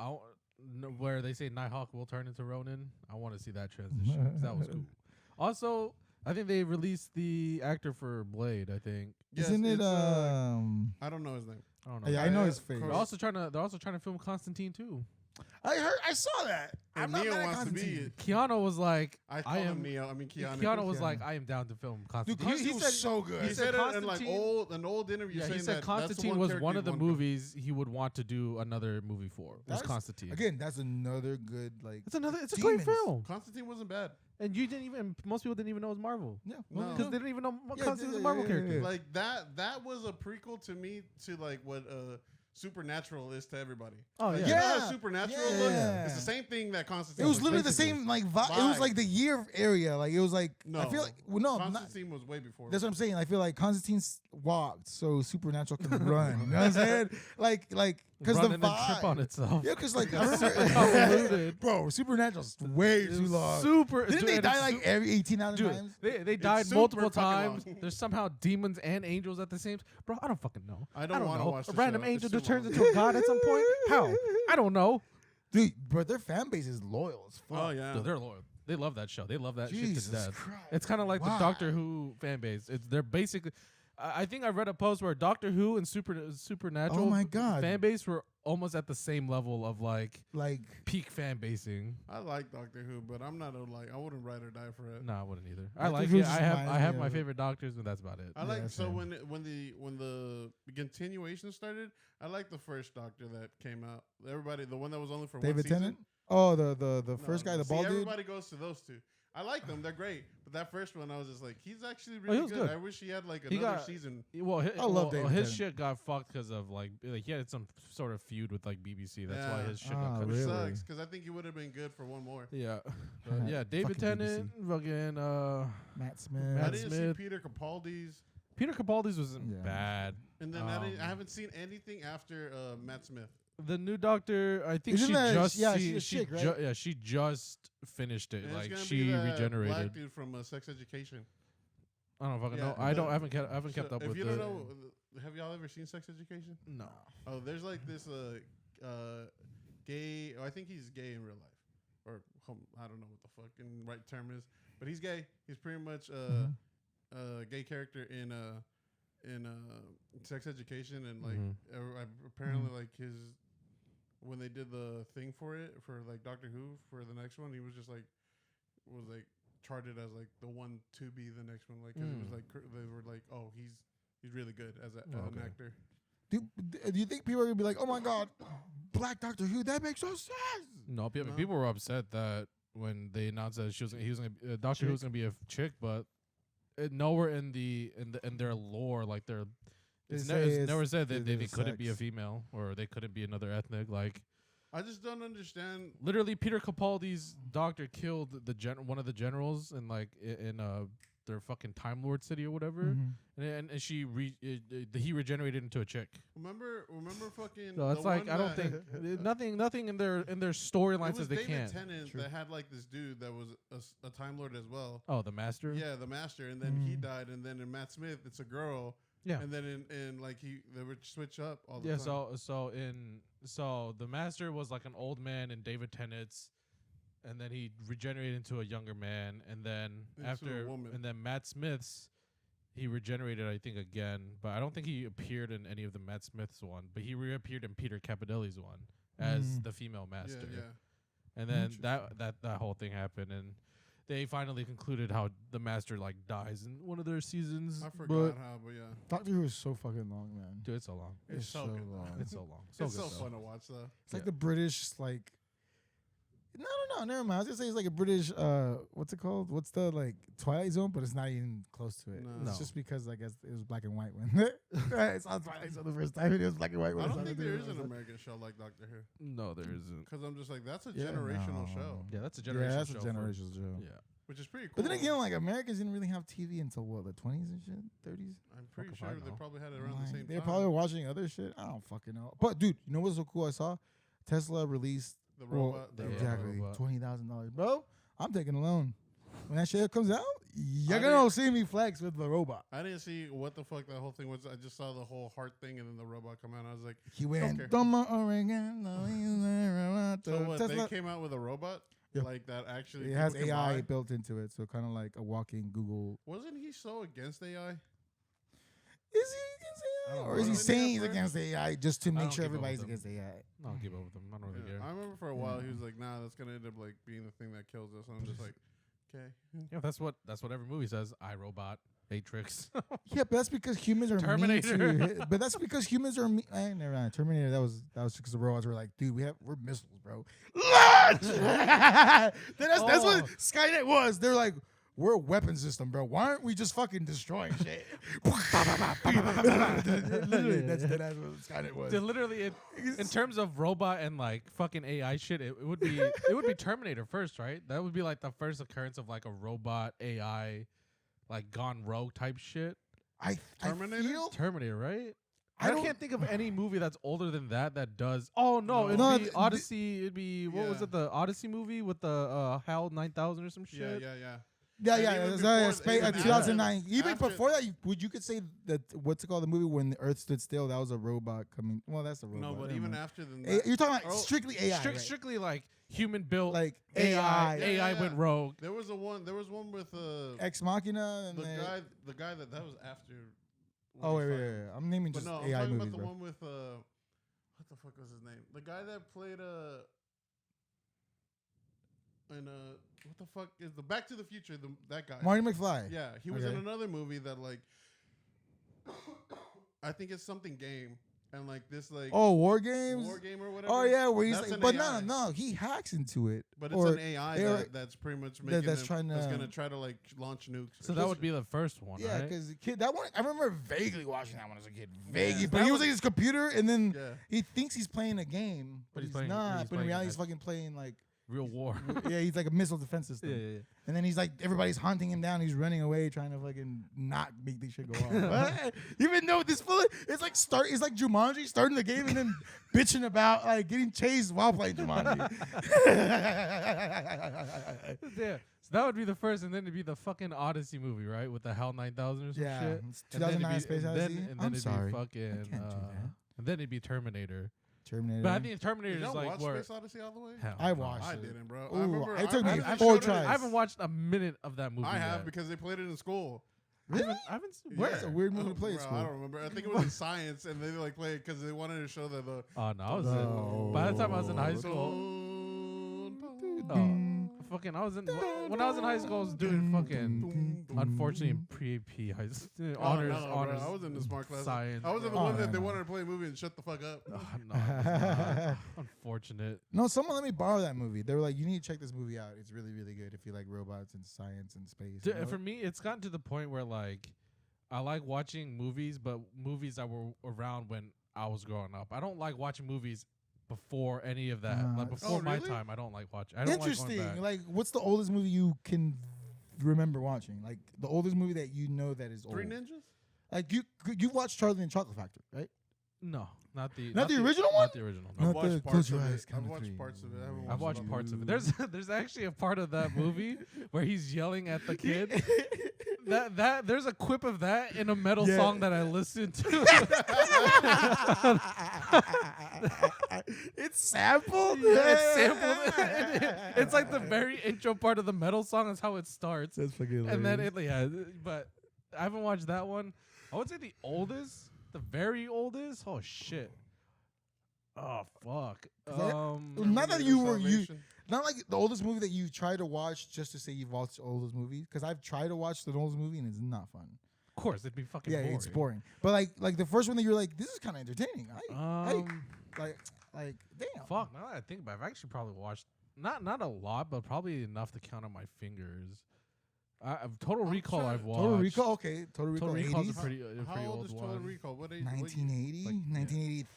where they say Nighthawk will turn into Ronin. I want to see that transition. 'Cause that was cool. Also, I think they released the actor for Blade. I think. Isn't it? I don't know his name. I don't know. Yeah, I know his face. They're also trying to film Constantine too. I saw that. And Neo wants to be it. Keanu was like, I call him Neo. I mean Keanu. Keanu was like, I am down to film Constantine. Dude, Constantine was so good. He said it in like an old interview. Yeah, saying he said that Constantine was one of the movies he would want to do another movie for. Was Constantine. Again, that's another good like. It's a great film. Constantine wasn't bad. And most people didn't even know it was Marvel. Yeah, because they didn't even know Constantine was a Marvel character. Like that was a prequel to me to like what Supernatural is to everybody. Oh like, yeah, you know how Supernatural looks? It's the same thing that Constantine. It was literally the same like vibe. It was like the year area. Like it was like I feel like Constantine was way before. That's what I'm saying. I feel like Constantine walked so Supernatural can run. You know what I'm saying? Like because the vibe trip on itself. Yeah, because like I remember, bro, Supernatural's way too long. Didn't they die like every 18,000 times? They died multiple times. There's somehow demons and angels at the same. Bro, I don't fucking know. I don't want to watch a the random show. angel just turns into a god at some point. How? I don't know. Dude, but their fan base is loyal as fuck. Oh yeah, dude, they're loyal. They love that show. They love that Jesus shit to death. Christ. It's kind of like the Doctor Who fan base. They're basically. I think I read a post where Doctor Who and Supernatural oh my God. fan base were almost at the same level of like peak fan basing. I like Doctor Who, but I'm not I wouldn't ride or die for it. No, I wouldn't either. Doctor I like Who it. just I have my reminds me favorite Doctors, and that's about it. I like same. when the continuation started. I like the first Doctor that came out. Everybody, the one that was only for David one season. Tennant. Oh, the first guy, the bald dude. Everybody goes to those two. I like them; they're great. But that first one, I was just like, he's actually really good. I wish he had like another season. Well, I love David his Tennant. shit got fucked because of like he had some sort of feud with like BBC. That's why his shit got cut. Which really? sucks because I think he would have been good for one more. Yeah, yeah. David Tennant, fucking Matt Smith. I didn't see Peter Capaldi's. Peter Capaldi's wasn't bad. And then I haven't seen anything after Matt Smith. The new Doctor, I think she just finished it. And like it's she be that regenerated. Black dude from Sex Education. I don't fucking know. I haven't kept up with. If you don't know, have y'all ever seen Sex Education? No. Oh, there's like this gay. I think he's gay in real life, or I don't know what the fucking right term is, but he's gay. He's pretty much a gay character in Sex Education, and like apparently like his. When they did the thing for like Doctor Who for the next one, he was just like charted as like the one to be the next one, like cause it was like they were like, oh, he's really good as an actor. Do you think people are gonna be like, oh my God, Black Doctor Who? That makes no sense. No, people were upset that when they announced that Doctor Who was gonna be a chick, but nowhere in their lore, like it's never said that they couldn't be a female or they couldn't be another ethnic. Like, I just don't understand. Literally, Peter Capaldi's doctor killed one of the generals in their fucking Time Lord city or whatever, and he regenerated into a chick. Remember fucking. So it's like I don't think nothing in their storyline says they can't. It was David Tennant that had like this dude that was a Time Lord as well. Oh, the Master. Yeah, the Master, and then he died, and then in Matt Smith, it's a girl. Yeah, and then in like they would switch up all the time. So the Master was like an old man in David Tennant's, and then he regenerated into a younger man, and then Matt Smith's, he regenerated I think again, but I don't think he appeared in any of the Matt Smith's one, but he reappeared in Peter Capaldi's one as the female Master. Yeah. And then that whole thing happened, and they finally concluded how the Master like dies in one of their seasons. I forgot how, but yeah. Doctor Who is so fucking long, man. Dude, it's so long. It's so good. long. It's so long. It's so fun to watch though. It's like the British like. No, never mind. I was gonna say it's like a British. What's it called? What's the like Twilight Zone? But it's not even close to it. No. It's just because I guess it was black and white when I saw Twilight Zone the first time. It was black and white. I don't think there is an American show like Doctor Who. No, there isn't. Because I'm just like that's a generational show. Yeah, that's a generational show. Yeah, that's a generational show. Yeah. Which is pretty cool. But then again, like Americans didn't really have TV until what, the 20s and shit, 30s. I'm pretty sure they probably had it around the same time. They're probably watching other shit. I don't fucking know. But dude, you know what's so cool? I saw Tesla released the robot. Exactly, $20,000, bro. I'm taking a loan. when that shit comes out, you're I gonna see me flex with the robot. I didn't see what the fuck that whole thing was. I just saw the whole heart thing, and then the robot come out. And I was like, He went, okay. So what? They came out with a robot Yeah. like that actually. It has people can AI buy? built into it, so kind of like a walking Google. Wasn't he so against AI? Is he against AI, don't or know. is he Wasn't saying he he's at against AI just to I make don't sure keep up with everybody's them. against AI? I'll keep up with them. I don't really care. I remember for a while he Yeah. was like, "Nah, that's gonna end up like being the thing that kills us." And I'm just like, "Okay." Yeah, that's what every movie says. iRobot, Matrix. Yeah, but that's because humans are Terminator. mean to. But that's because humans are mean. Never mind. Terminator. That was because the robots were like, dude, we're missiles, bro. Launch! that's what Skynet was. They're like, we're a weapon system, bro. Why aren't we just fucking destroying shit? Literally, that's what Skynet was. Literally, in terms of robot and like fucking AI shit, it would be Terminator first, right? That would be like the first occurrence of like a robot AI, like gone rogue type shit. Terminator? I feel Terminator, right? I I don't- can't think of any movie that's older than that does. Oh no, it'd No, be Odyssey. It'd be what was it? The Odyssey movie with the HAL 9000 or some shit. Yeah, And yeah, even it's, before- space, even after- 2009. Even after- before that, you could say that what's it called? The movie when the Earth stood still. That was a robot coming. Well, that's a robot. No, but never even mind. after the You're talking about Oh, strictly AI. right? Strictly like human built, Like AI. AI. AI went rogue. there was one with Ex Machina. And the then, guy that was after. when Oh he wait, started. I'm naming But just no, I'm AI talking movies, about the bro. one with what the fuck was his name? The guy that played and what the fuck is the Back to the Future? That guy. Marty McFly. Yeah, he was Okay. in another movie that like I think it's something game and like this like Oh, War Games. war game or whatever. Oh yeah, where he's That's like, an but AI. no, he hacks into it. But it's Or an AI they're- that's pretty much making that's them- trying that's to- gonna try to like launch nukes. So that would be the first one, Yeah, right? because kid, that one I remember vaguely watching that one as a kid. Vaguely, Yeah. but That he was was- at his computer, and then yeah. he thinks he's playing a game, but he's he's playing- not. he's But in playing reality, a- he's fucking playing like Real war. yeah, he's like a missile defense system. yeah. And then he's like, everybody's hunting him down. He's running away, trying to fucking not make this shit go off. Even though this fool, it's like Jumanji, starting the game and then bitching about like getting chased while playing Jumanji. Yeah. So that would be the first, and then it'd be the fucking Odyssey movie, right? With the HAL 9000 or some Yeah, shit. it's And then it'd 2009 be- Space and Odyssey. then, and then I'm it'd sorry. be fucking. I can't do that. And then it'd be Terminator. Terminator. But I think Terminator Did is y'all like watch where. Space Odyssey all the way? Hell I no. watched I it. didn't, bro. Ooh, I remember. it took me I 4 showed it- tries. I haven't watched a minute of that movie. I have yet. because they played it in school. Really? I haven't seen Yeah. where. That's a weird movie to play at Bro, school. I don't remember. I think it was in science, and they like played it because they wanted to show that the. Oh no, I was No. by the time I was in high school. Fucking, I was in when I was in high school. I was doing fucking, unfortunately, in pre-AP high school honors. Bro, I was in the smart class. Science. I was in the bro. one that no. they wanted to play a movie and shut the fuck up. Oh, no, I was not. Unfortunate. No, someone let me borrow that movie. They were like, "You need to check this movie out. It's really, really good if you like robots and science and space." Dude, And I for was- me, it's gotten to the point where like I like watching movies, but movies that were around when I was growing up. I don't like watching movies before any of that. Like before Oh, my really? time, I don't like watching. I don't Interesting. Like going back. Like, what's the oldest movie you can remember watching? Like the oldest movie that you know that is Three old. Ninjas? Like you watched Charlie and the Chocolate Factory, right? No, not the Not the original one? Not the original. No. Not I've watched the parts close your of eyes it. kind I've of watched three. parts of it. I haven't I've watched watched all parts of of it. There's actually a part of that movie where he's yelling at the kid. That there's a quip of that in a metal Yeah. song that I listened to. It's sampled. It's sampled. It's like the very intro part of the metal song is how it starts. That's fucking And then but I haven't watched that one. I would say the oldest, the very oldest. Oh shit. Oh fuck. not that you were Salvation. not like the oldest movie that you try to watch just to say you've watched the oldest movie. Because I've tried to watch the oldest movie and it's not fun. Of course, it'd be fucking Yeah, boring. it's boring. But like the first one that you're like, this is kind of entertaining. Like damn. Fuck. Now that I think about it, I've actually probably watched not a lot, but probably enough to count on my fingers. Total Recall trying- I've watched. Total Recall, okay. Total Recall, Total Recall's a 80s. pretty How old old is Total one. Recall? What age? 1980, Like, 1980.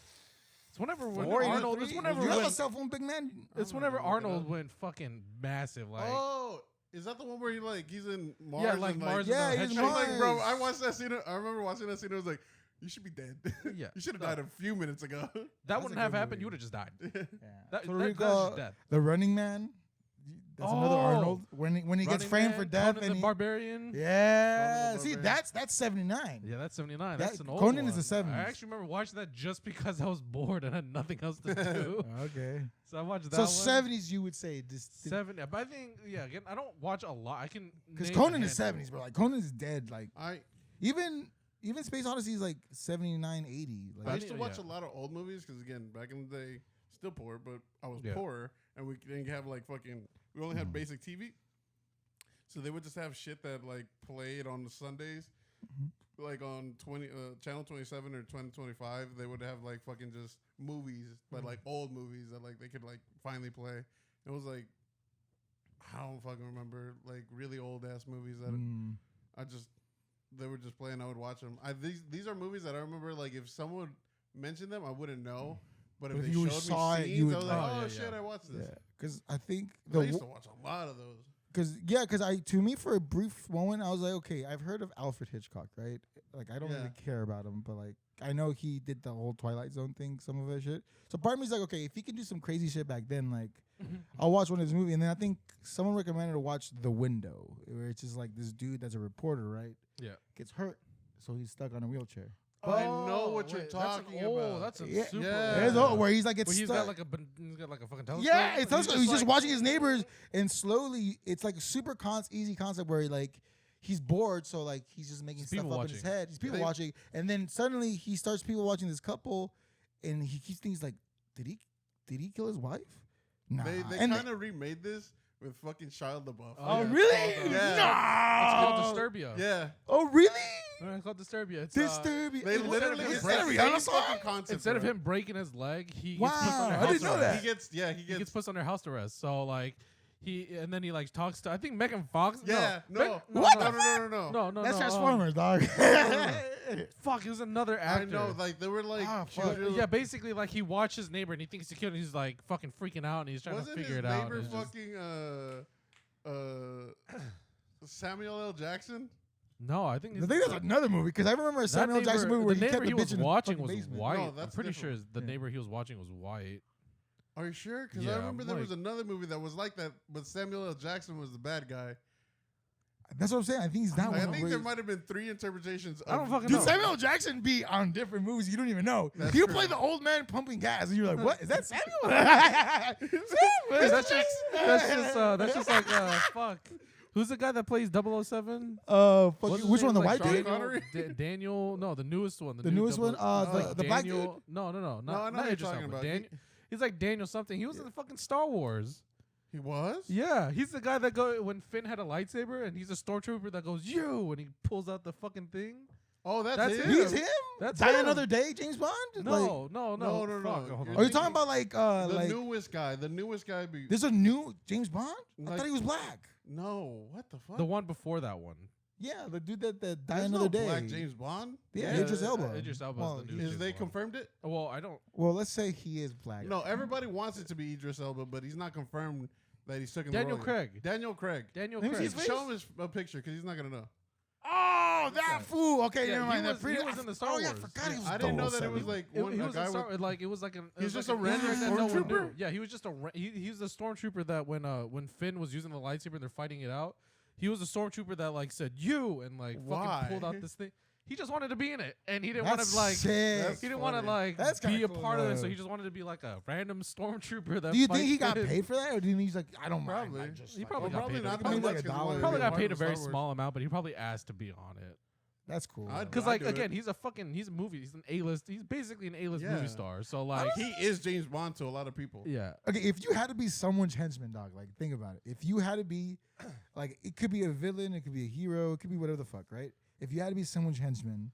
It's whenever when 4, Arnold. 83? It's whenever you have when, a cell phone, big man. it's I'm whenever gonna look it Arnold up. went fucking massive. Like Oh, is that the one where he's in Mars? yeah, like and Mars. Yeah, and the he's I'm headshot. like, bro, Mars. I watched that scene. I remember watching that scene. I was like, you should be dead. Yeah. You should have died a few minutes ago. That a wouldn't good have happened. movie. You would have just died. Yeah. That, Total that's Recall, just death. The Running Man. That's another Arnold. When he gets Running framed Man, for death Conan and the Barbarian. yeah. Conan the See, Barbarian. that's 79. Yeah, that's 79. That- That's an old Conan one. is the 70s. I actually remember watching that just because I was bored and had nothing else to do. Okay. So I watched that So one. 70s, you would say this 7, but I think again, I don't watch a lot. I can because name Conan a is handful. 70s, bro. Like Conan is dead. Like I even Space Odyssey is like 79, 80. I Like, used to watch yeah. a lot of old movies because again, back in the day, still poor, but I was Yeah. poorer, and we didn't have like fucking. We only had basic TV, so they would just have shit that like played on the Sundays, like on channel 27 or 2025. They would have like fucking just movies, but like old movies that like they could like finally play. It was like I don't fucking remember like really old ass movies that they were just playing. I would watch them. These are movies that I remember. Like if someone mentioned them, I wouldn't know. But if But they if you showed saw me it, scenes, you would I was like, know. oh Yeah, shit, yeah. I watched this. yeah, because I think I used to watch a lot of those. to me for a brief moment I was like, okay, I've heard of Alfred Hitchcock, right? Like I don't Yeah. really care about him, but like I know he did the whole Twilight Zone thing, some of that shit. So part of me's like, okay, if he can do some crazy shit back then, like I'll watch one of his movies. And then I think someone recommended to watch The Window, where it's just like this dude that's a reporter, right? Yeah. Gets hurt, so he's stuck on a wheelchair. I know what you're wait, talking that's about. That's a Yeah. super. Yeah. There's old a- where he's like Where gets he's stuck. got like he's got like a fucking telescope. Yeah, it's telescope. He's just like- watching his neighbors, and slowly, it's like a super easy concept where like he's bored, so like he's just making It's stuff people up in his watching. head. He's people They- watching, and then suddenly he starts people watching this couple, and he keeps things like, did he kill his wife? Nah. They And kind of remade this with fucking Shia LaBeouf. Oh, oh yeah. really? It's called, Yeah. It's called No. Disturbia. Yeah, Oh really? It's called Disturbia. It's, Disturbing. they literally of it's him the breaking- same Rihanna song? fucking concept. Instead of bro. him breaking his leg, he Wow, gets put under I house didn't know arrest. that. he He gets gets put under house arrest. So like and then he like talks to I think Megan Fox. yeah no What? No. That's Transformers, dog. Fuck, it was another actor. I know, like they were like, Ah, she fuck. was- Yeah, basically like he watched his neighbor and he thinks he's killed and he's like fucking freaking out and he's trying wasn't to figure his it out. neighbor and it's just- fucking Samuel L. Jackson? No, I think I think that's another movie because I remember a that Samuel L. Jackson movie where the he neighbor kept the he was bitch in the watching fucking was basement. white. No, I'm that's pretty sure different. the Yeah. neighbor he was watching was white. Are you sure? Because Yeah, I remember I'm there was like- another movie that was like that, but Samuel L. Jackson was the bad guy. That's what I'm saying. I think he's not Like, I one think of there those. might have been 3 interpretations. I don't of- fucking Dude, know. Samuel L. Jackson be on different movies you don't even know. That's He'll true. play the old man pumping gas, and you're like, "What is that, Samuel?" That's just like fuck. Who's the guy that plays 007? Fuck What's you. his Which name? one? The Like white Sean dude? Connery? Daniel, no, the newest one. The new newest one? The black dude? Daniel, No, No, I know not who you're Idris talking Elba. about. Daniel, he's like Daniel something. He was in the fucking Star Wars. He was? Yeah, he's the guy that when Finn had a lightsaber and he's a stormtrooper that goes you when he pulls out the fucking thing. Oh, that's That's him. him. He's him. That's Die him. Another Day, James Bond. Like, No. No, Fuck, hold you're on. are you talking about like The like? newest guy. The newest guy. There's a new James Bond. I Like- thought he was black. No, what the fuck? The one before that one? Yeah, the dude that Die There's Another no Day. Black James Bond. Yeah, Yeah, Idris Elba. Idris Elba Well, is the new Is James they Bond. confirmed it? Well, I don't. Well, let's say he is black. No, everybody wants it to be Idris Elba, but he's not confirmed that he's taking Daniel the role yet. Craig. Daniel Craig. Daniel Let me see Craig. his Show him a picture because he's not gonna know. Oh, that Okay. fool. Okay, Yeah, never he mind. was- he was in the Star Oh yeah, I Wars. forgot he was. I didn't know that it 007. was like It, one he a was guy a star, with. like it was like an. it He's was just like a random actor that no one knew. stormtrooper? Yeah, he was just he's the stormtrooper that when Finn was using the lightsaber and they're fighting it out, he was a stormtrooper that like said you and like Why? fucking pulled out this thing. He just wanted to be in it, and he didn't want That's to like. sick. That's He didn't want to funny. like That's be kinda a cool, part of it, so though. he just wanted to be like a random stormtrooper. That Do you think fights he got Finn. paid for that, or do you think he's like, I don't mind? Probably. I just, He like, probably Well, got probably paid. not Probably that like much a 'cause he dollar. wanted to Probably be got part paid of a Star very Wars. small amount, but he probably asked to be on it. That's cool. Because like again, he's a movie. He's an A-list. He's basically an A-list Yeah. movie star. So like, He is James Bond to a lot of people. yeah. Okay, if you had to be someone's henchman, dog, like think about it. If you had to be, like, it could be a villain, it could be a hero, it could be whatever the fuck, right? If you had to be someone's henchman,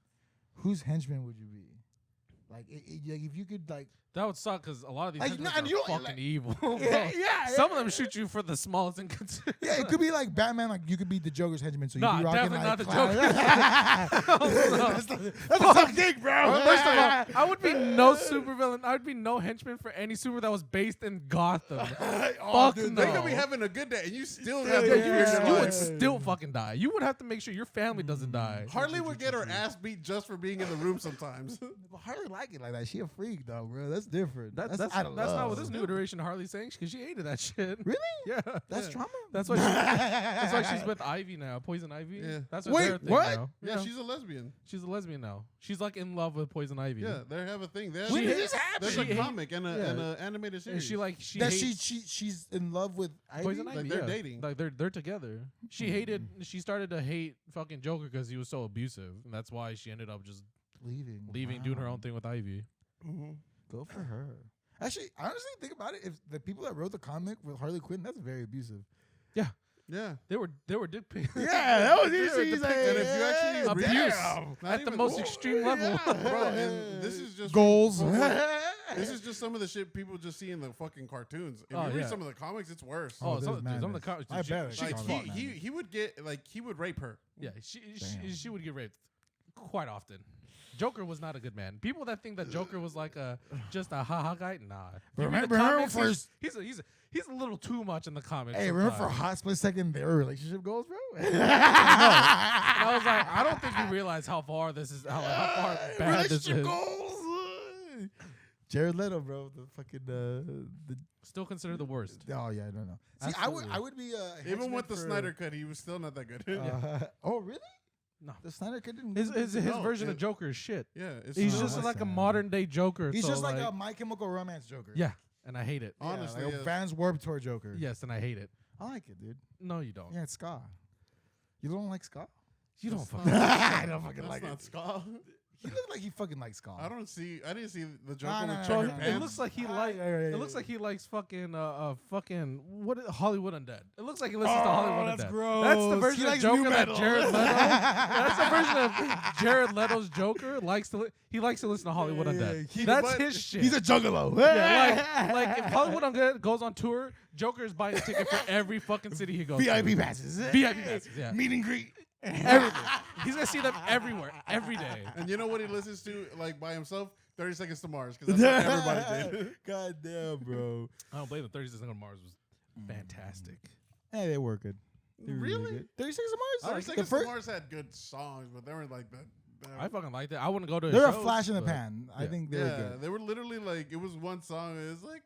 whose henchman would you be? Like, like if you could, like, That would suck because a lot of these Like, henchmen no, and are you don't- fucking like- evil. yeah, bro. yeah, Some of them shoot you for the smallest inconsiderate. yeah, it could be like Batman. Like you could be the Joker's henchman, so you'd Nah, be rocking definitely like not the clown- Joker. That's a tough gig, bro. First of all, I would be no supervillain. I would be no henchman for any super that was based in Gotham. Fuck dude, no. they could be having a good day, and you still have Yeah, no fear in your you would life. still fucking die. You would have to make sure your family doesn't die. Harley would get her ass beat just for being in the room sometimes. But Harley like it like that. She a freak though, bro. That's different. That's out of not love. what this new iteration of Harley's saying because she hated that shit. Really? Yeah. That's Yeah. trauma. That's why that's why she's with Ivy now, Poison Ivy. Yeah. That's Wait, their thing what? now. Yeah, she's a lesbian. she's a lesbian now. She's like in love with Poison Ivy. Yeah, they have a thing. They have When She did hate- this happen? There's She a hate- comic and yeah. an animated And series. she That hates she's in love with Ivy? Poison Like, Ivy. they're yeah. dating. Like they're together. She started to hate fucking Joker because he was so abusive, and that's why she ended up just leaving, doing her own thing with Ivy. Mhm. Go for her. Actually, honestly, think about it. If the people that wrote the comic with Harley Quinn, that's very abusive. Yeah. They were dick pics. Yeah, that was They were easy. depicting- And if you actually read Abuse Not at the even- most Whoa. extreme level. Bro, and this is just goals. This is just some of the shit people just see in the fucking cartoons. If Oh, you read yeah. some of the comics, it's worse. Oh, there's some of the madness. comics. I bet. She, Like, Like Fuck, man. he would get he would rape her. yeah, Damn. she would get raped quite often. Joker was not a good man. People that think that Joker was like just a ha guy, nah. You read the Remember comics, first- he's a little too much in the comics. Hey, remember for a sometimes. hot split second their relationship goals, bro? And I was like, I don't think you realize how far this is, how far bad this relationship is. goals. Jared Leto, bro, the fucking the. Still considered the worst. Oh yeah, I don't know. See, Absolutely. I would be Even with the for, Snyder cut, he was still not that good. Oh really? No. The Snyder cut didn't. His No, version of it- Joker is shit. Yeah, it's He's not- just that's like a sad. modern day Joker. He's so just like a My Chemical Romance Joker. yeah, and I hate it. Yeah, honestly, like a yes. Vans Warped Tour Joker. Yes, and I hate it. I like it, dude. No, you don't. Yeah, it's ska. You don't like ska? You don't That's fucking. not- I don't fucking That's like not it. ska. He looked like he fucking likes ska. I didn't see the Joker No, with no, checkered Bro, no, no, it pants. looks like he Ah, like. yeah, yeah, It yeah, looks yeah. like he likes fucking what is Hollywood Undead. It looks like he listens to Hollywood that's Undead. gross. That's the He version of likes nu Joker that metal. Jared Leto. That's the version of Jared Leto's Joker likes to. He likes to listen to Hollywood Yeah, yeah, Undead. he- That's but his shit. He's a juggalo. yeah, like if Hollywood Undead goes on tour, Joker is buying a ticket for every fucking city he goes. VIP to. passes. VIP passes. Yeah, Meet and greet. everything. He's gonna see them everywhere, every day. And you know what he listens to like by himself? 30 Seconds to Mars, because that's what everybody did. God damn, bro. I don't blame him. 30 Seconds on Mars was fantastic. Hey, they were good. They were Really? good. 36 of 30 Mars? Seconds to Mars had good songs, but they were like that. I fucking liked it. I wouldn't go to. They're his a shows, flash in the but- pan. I yeah. think they were Yeah, good. they were literally like, it was one song. It was like,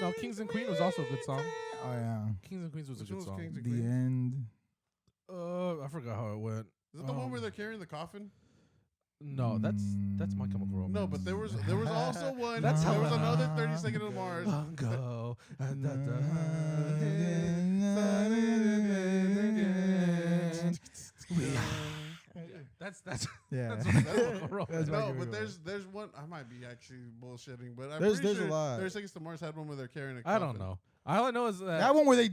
No, Kings and Queen was also a good song. Oh, yeah. Kings and Queens was Which a one good was song. Kings and The Queens? end. I forgot how it went. Is it the one where they're carrying the coffin? No, that's My Chemical Romance. No, but there was also one. That's there how- was another 30 Seconds to Mars. Go. That's Yeah. that's My Chemical Romance. That's My No, Chemical but Romance. there's one. I might be actually bullshitting, but I'm There's- pretty there's a sure lot. 30 Seconds to Mars had one where they're carrying a I coffin. don't know. All I know is that. That one where they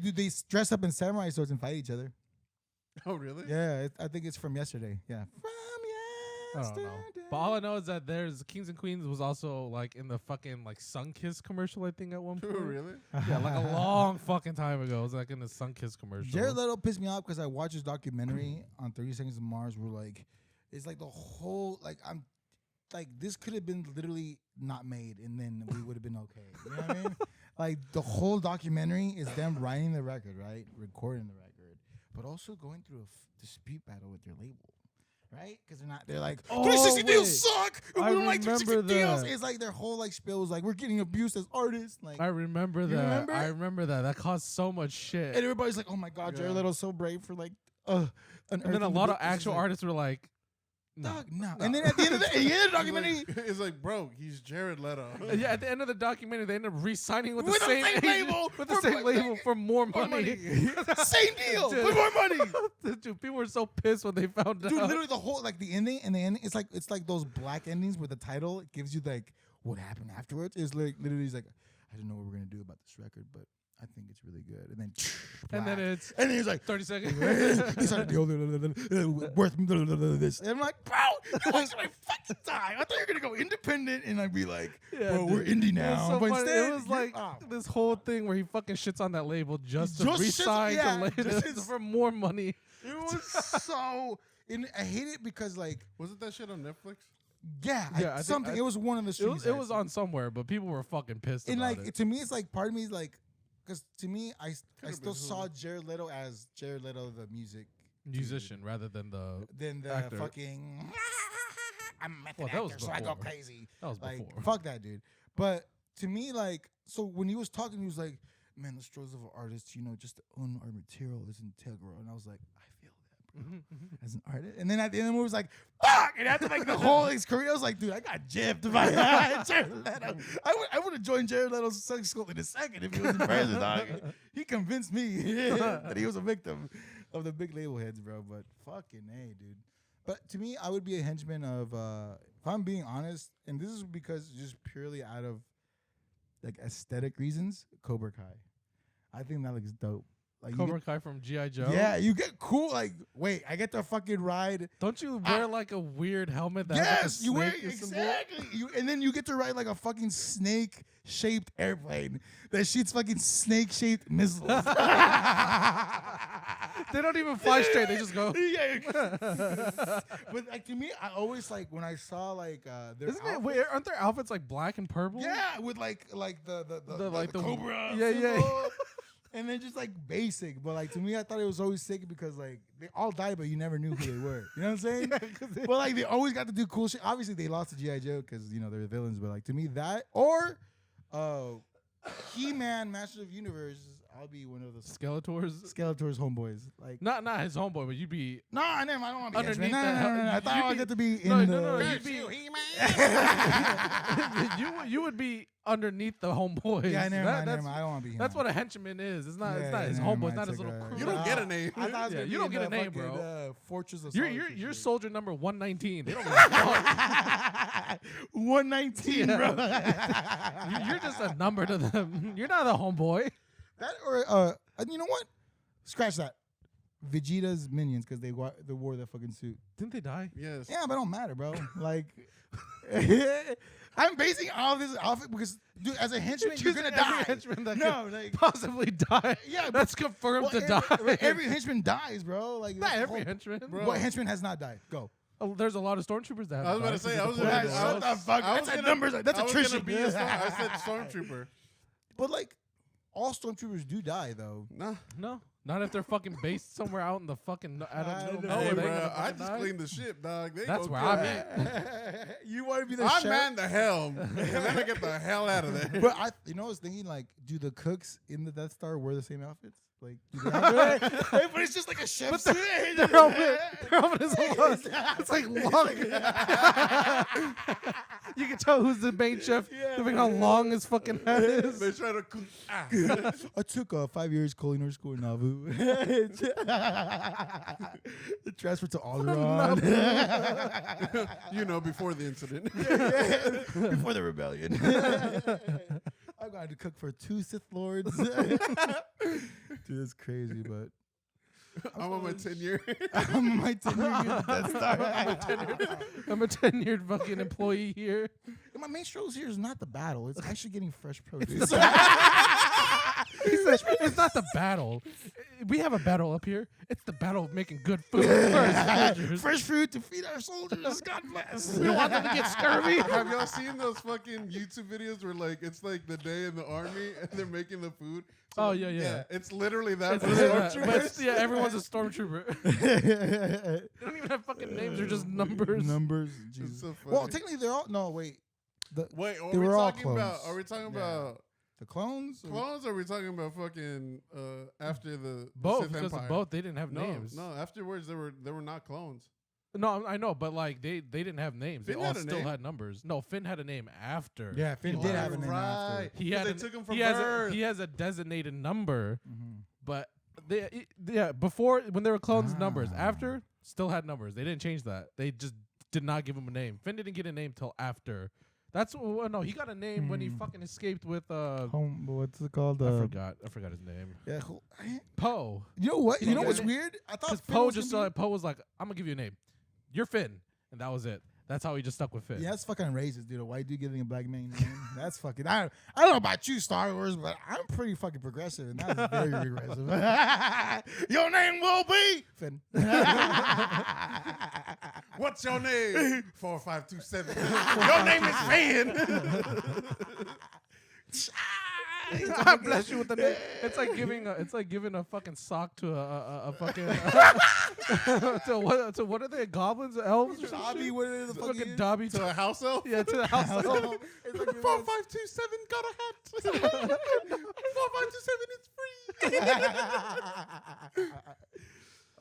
dress up in samurai swords and fight each other. Oh, really? Yeah, I think it's from yesterday. Yeah. From I don't know. But all I know is that there's Kings and Queens was also like in the fucking like Sunkiss commercial, I think, at one point. Oh, really? Yeah, like a long fucking time ago. It was like in the Sunkiss commercial. Jared Leto pissed me off because I watched his documentary on 30 Seconds to Mars where like it's like the whole like I'm like this could have been literally not made and then we would have been okay. You know what I mean? Like the whole documentary is them writing the record, right? Recording the record, but also going through a dispute battle with their label. Right? Because they're like, Oh, 360 deals wait. suck. We I don't like 360 remember deals. that. It's like their whole like spiel was like, we're getting abused as artists. Like, I remember You that. remember? I remember that. That caused so much shit. and everybody's like, oh my God, Jared Yeah. Leto's so brave for like, And then a lot of actual artists were like, no. Dog, no. And then at the end of the documentary, It's like, bro, he's Jared Leto. Yeah, at the end of the documentary, they ended up re-signing with the With the same same label with the for same more- label for more more money. same deal, Dude. for more money. Dude, people were so pissed when they found Dude, out. literally the whole like the ending and the ending. It's like those black endings where the title gives you like what happened afterwards. It's like literally he's like, I don't know what we're gonna do about this record, but I think it's really good. And then And then black. it's and then he's like 30 seconds. he signed a deal worth this. And I'm like, bro, you wasted my fucking time. I thought you were gonna go independent, and I'd be like, Yeah, bro, we're dude. indie It was now. so But funny. instead, It was like this whole thing where he fucking shits on that label just to Just shits- re-sign yeah, the label just- for more money. it was so. And I hate it because like Wasn't that shit on Netflix? Yeah, something. It was one of the streams. It was on somewhere, but people were fucking pissed and about like it. to me, it's like part of me is like, because to me, I still saw Jared Leto as Jared Leto, the musician, rather than the actor. fucking. I'm a method that was actor, so I go before. crazy. That was Like, before. fuck that dude. But to me, like, so when he was talking, he was like, "Man, the struggles of an artist, just to own our material is integral." And I was like, I feel that, bro, as an artist. And then at the end, it was like, "Fuck!" And after like the whole his career, I was like, "Dude, I got gypped by Jared Leto." I would have joined Jared Leto's sex school in a second if he was in prison, dog. He convinced me that he was a victim of the big label heads, bro. But fucking A, dude. But to me, I would be a henchman of, if I'm being honest, and this is because just purely out of like aesthetic reasons, Cobra Kai. I think that looks dope. Like Cobra Kai from G.I. Joe? Yeah, you get cool. Like, wait, I get to fucking ride. Don't you wear like a weird helmet that has Yes, like a you wear snake symbol? exactly. And then you get to ride like a fucking snake-shaped airplane that shoots fucking snake-shaped missiles. They don't even fly straight. They just go. Yeah. But like to me, I always like when I saw like their Isn't it? outfits- Wait, aren't their outfits like black and purple? Yeah, with like the cobra. Yeah, yeah. symbol. And then just like basic, but like to me, I thought it was always sick because like they all died, but you never knew who they were. You know what I'm saying? But like they always got to do cool shit. Obviously, they lost to G.I. Joe because they're the villains. But like to me, that or He-Man, Master of the Universe, I'll be one of the Skeletor's homeboys. Like not his homeboy, but you'd be no, I don't want to be underneath henchman. No. I thought I got to be in no, the. you'd be you would be underneath the homeboys. Yeah, never mind. I don't want to be. That's what a henchman is. It's not. It's not his never homeboy. It's mind. not his It's little like crew. You don't get a name. I thought I was gonna you be don't in get a the name, fucking, bro. Fortress of You're soldier number 119. They don't give a fuck. 119, Yeah. bro. You're just a number to them. You're not a homeboy. That or you know what? Scratch that. Vegeta's minions because they wore that fucking suit. Didn't they die? Yes. Yeah, but it don't matter, bro. Like, I'm basing all this off it because, dude, as a henchman, you're gonna die. Henchman that No, could like, possibly die. Yeah, that's confirmed to die. Every henchman dies, bro. Like, Not that's the every whole- henchman. Bro. What henchman has not died? Go. Oh, there's a lot of stormtroopers that have I was about died to say, because I of was the gonna- Force. Shut the fuck. I That's was a gonna- numbers. That's I was attrition. gonna be I said stormtrooper. But like, all stormtroopers do die, though. Nah. No, not if they're fucking based somewhere out in the fucking. I don't know. Hey, They bro, gonna I fucking just die? cleaned the ship, dog. They That's go where kill I'm me. at. You want to be the I sheriff? man the helm, and then I get the hell out of there. But I was thinking, like, do the cooks in the Death Star wear the same outfits? Like, do they have hey, but it's just like a chef's suit. Their helmet is long. It's like long. You can tell who's the main chef, depending how long his fucking head is. They try to cook. I took 5 years culinary school in Nauvoo. The transfer to Alderaan. Before the incident. Before the rebellion. I'm going to cook for 2 Sith Lords. Dude, that's crazy, but I'm on my 10-year. I'm on my 10-year Death Star. I'm a tenured fucking employee here. My main struggles here is not the battle. It's actually getting fresh produce. He says it's not the battle. We have a battle up here. It's the battle of making good food for our soldiers. Fresh food to feed our soldiers. God bless. We don't want them to get scurvy. Have y'all seen those fucking YouTube videos where like it's like the day in the army and they're making the food? So, Oh, yeah. It's literally that. It's for literally that. stormtroopers. But it's- yeah, everyone's a stormtrooper. They don't even have fucking names. They're just numbers. Numbers. It's Jesus. so funny. Well, technically, they're all. No, wait. Wait, they were all talking about? clones. Are we talking Yeah. about The clones? clones? Or are we talking about fucking after the Both, Sith because Empire? of both, they didn't have No, names. no. Afterwards, they were not clones. No, I know, but like they didn't have names. Finn they all had a still name. had numbers. No, Finn had a name after. Yeah, Finn he did was. have a name after. Right. He had they an- took him from he has birth. he has a designated number, Mm-hmm. but before when they were clones numbers, Ah. after still had numbers. They didn't change that. They just did not give him a name. Finn didn't get a name till after. That's no, he got a name when he fucking escaped with What's it called? I forgot his name. Yeah, Poe. you know what? You know Yeah. what's weird? I thought Because Finn Poe was just gonna Poe was like, I'm gonna give you a name. You're Finn, and that was it. That's how he just stuck with Finn. Yeah, that's fucking racist, dude. A white dude getting a black man name. That's fucking. I don't know about you, Star Wars, but I'm pretty fucking progressive, and that's very regressive. Your name will be Finn. What's your name? 4527. Your name is Finn. God bless you with the name. It's like giving a fucking sock to a fucking to what are they, goblins, elves? Dobby, what is the Fucking Dobby To a house elf? Yeah, to the house. It's like 4527 got a hat. 4527 is free.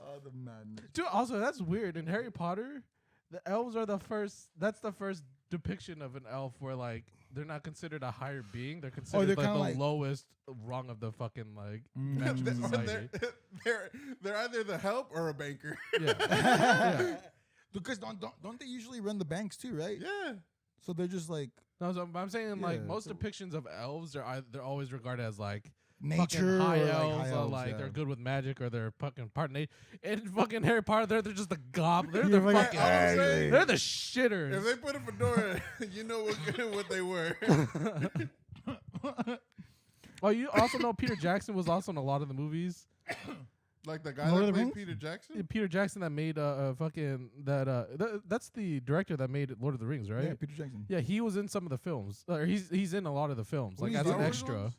Oh, the madness. Dude, also that's weird. In Harry Potter, the elves are the first. That's the first depiction of an elf where like they're not considered a higher being. They're considered they're like the kinda like lowest rung of the fucking like natural society. They're either the help or a banker. Yeah. Yeah. Because don't they usually run the banks too, right? Yeah. So they're just like No, so I'm saying like Yeah. most depictions of elves, they're always regarded as like nature, fucking high or elves, like high or elves, like yeah. they're good with magic, or they're fucking part nature. In fucking Harry Potter, they're just the goblin. They're You're the fucking fucking. ugly. They're the shitters. If they put a fedora, you know what they were. Oh, you also know Peter Jackson was also in a lot of the movies. Like the guy Lord that of the played Rings? Peter Jackson? Peter Jackson that made fucking that's the director that made Lord of the Rings, right? Yeah, Peter Jackson. Yeah, he was in some of the films. Or he's in a lot of the films, What, like he's as Star an Wars extra. ones?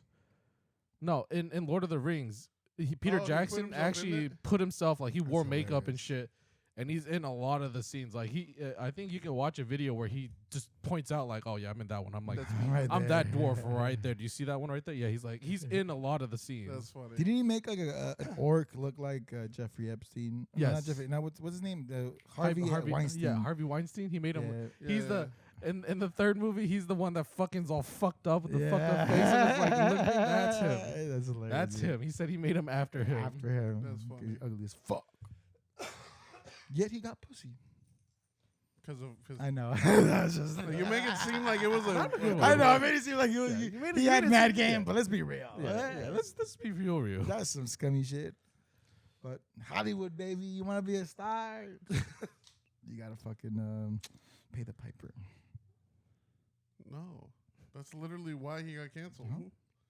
No, in Lord of the Rings, Peter Oh, he put Jackson himself in actually it? put himself like he wore makeup and hilarious. shit, and he's in a lot of the scenes. Like I think you can watch a video where he just points out like, oh yeah, I'm in that one. I'm like, That's Right I'm there. that dwarf right there. Do you see that one right there? Yeah, he's in a lot of the scenes. That's funny. Didn't he make like an orc look like Jeffrey Epstein? No, Yes. not Jeffrey. Now what's his name? Harvey Weinstein. Yeah, Harvey Weinstein. He made him. Yeah. He's the in the third movie. He's the one that fucking's all fucked up with the fucked Yeah. up face and it's like limping. That's him. That's hilarious. That's yeah. him. He said he made him after him. After him. That's funny. He's ugly as fuck. Yet he got pussy. Because I know. That's just. you make it seem like it was a. I know. I made it seem like he was. Yeah, you made it- he you had made it mad seem- game, yeah. but let's be real. Yeah. Let's be real. That's some scummy shit. But Hollywood, baby, you want to be a star? You gotta fucking pay the piper. No, that's literally why he got canceled. Huh?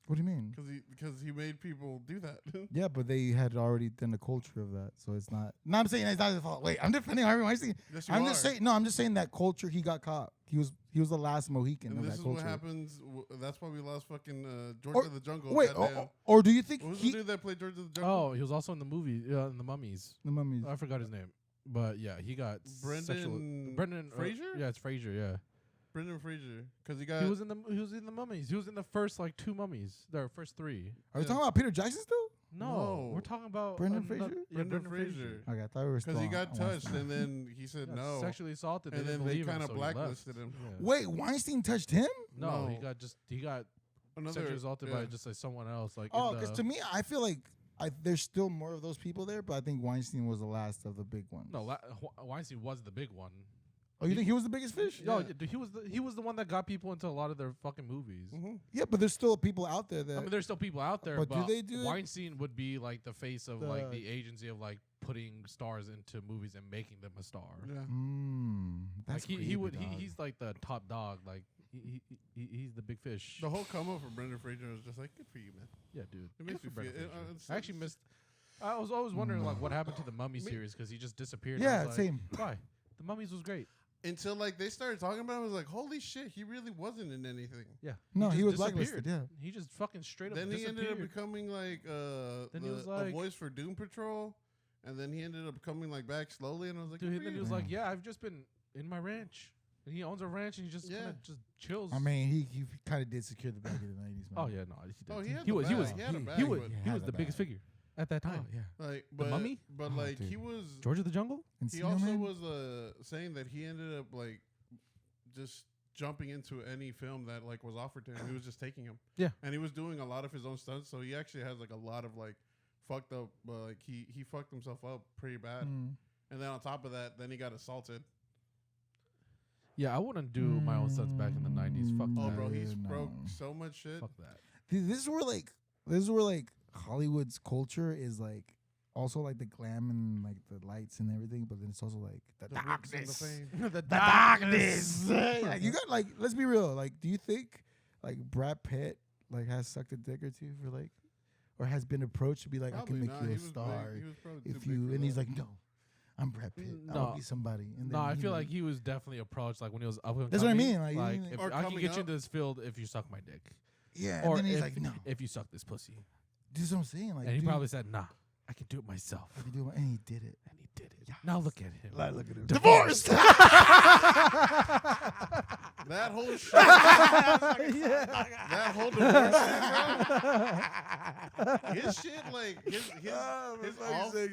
What do you mean? Because he made people do that. Yeah, but they had already done a culture of that, so it's not. No, I'm saying it's not his fault. Wait, I'm defending Harvey Weinstein. Yes, you I'm are. just saying. No, I'm just saying that culture. He got caught. He was the last Mohican And of this that is culture. what happens. That's why we lost fucking George Or- of the Jungle. Wait, goddamn. or do you think What was he? the dude that played George of the Jungle? Oh, he was also in the movie, in the Mummies. The mummies. I forgot his name, but yeah, he got Brendan Fraser? yeah, it's Fraser. Yeah, Brendan Fraser. Because he got. he was in the Mummies. He was in the first like two Mummies. There, first three. Are we yeah. talking about Peter Jackson still? No. We're talking about Brendan ano- Fraser? Yeah, Brendan Fraser. Fraser. Okay, I thought we were still. Because he on- got on touched, Weinstein. and then he said Yeah, no. sexually assaulted. And they then didn't they believe him, kind of so he blacklisted left. him. Yeah. Wait, Weinstein touched him? No, No. he got Another sexually assaulted by yeah. just like someone else. Like Oh, in because the, to me, I feel like there's still more of those people there, but I think Weinstein was the last of the big ones. no, Weinstein was the big one. Oh, you think he was the biggest fish? No, Yeah. dude, he was the one that got people into a lot of their fucking movies. Mhm. Yeah, but there's still people out there that. I mean, there's still people out there, But but, do they do it? Weinstein would be like the face of like The- the agency of like putting stars into movies and making them a star. Yeah. That's Like he would creepy, dog. he's like the top dog. Like he's the big fish. The whole come up for Brendan Fraser was just like, good for you, man. Yeah, dude. It makes Good me for feel. Brendan It's- Fraser. I actually missed. I was always wondering like what happened to the Mummy Me- series because he just disappeared. Yeah, I was like, same. Why? The Mummies was great. Until like they started talking about it, I was like, holy shit, he really wasn't in anything. Yeah. No, he just was disappeared. blacklisted. Yeah. He just fucking straight up Then he ended up disappeared. becoming like Then he was a like- voice for Doom Patrol, and then he ended up coming like back slowly, and I was like, Dude, good and for then he you. was like, "Yeah, I've just been in my ranch." And he owns a ranch, and he just Yeah. kind of just chills. I mean, he kind of did secure the bag in the 90s, man. oh yeah, no, he did. Oh, he had he the was bag. he was He had a he, bag, he was but- he Had was the the biggest bag. figure at that time. Oh, yeah. Like, but Mummy? but Oh, like dude. he was. George of the Jungle. He Encino also Man? was saying that he ended up like just jumping into any film that like was offered to him. He was just taking them. Yeah. And he was doing a lot of his own stunts, so he actually has like a lot of like fucked up. Like he fucked himself up pretty bad. Mm. And then on top of that, then he got assaulted. Yeah, I wouldn't do my own stunts back in the '90s. Fuck Oh, that. bro, he's no. broke so much shit. Fuck that. Dude, this is where like Hollywood's culture is like also like the glam and like the lights and everything, but then it's also like the darkness. The darkness. Like, you got like, let's be real. Like, do you think like Brad Pitt like has sucked a dick or two for like, or has been approached to be like, Probably I can make not. you He a was star big. He was probably if too big you, for and he's that. like, no, I'm Brad Pitt. No. I'll be somebody. And No, then I he feel was- like he was definitely approached like when he was up and That's what I coming, mean, like, Like, you- if Or I can coming get you up. into this field if you suck my dick, yeah, or and then he's if, like, no. if you suck this pussy, This is what I'm saying. Like, and he dude, probably said, nah, I can do it myself, I can do it, and he did it. and he did it. Now look at him. Like, look at him. Divorced. That whole shit. Yeah. That whole divorce shit, bro. His shit, like his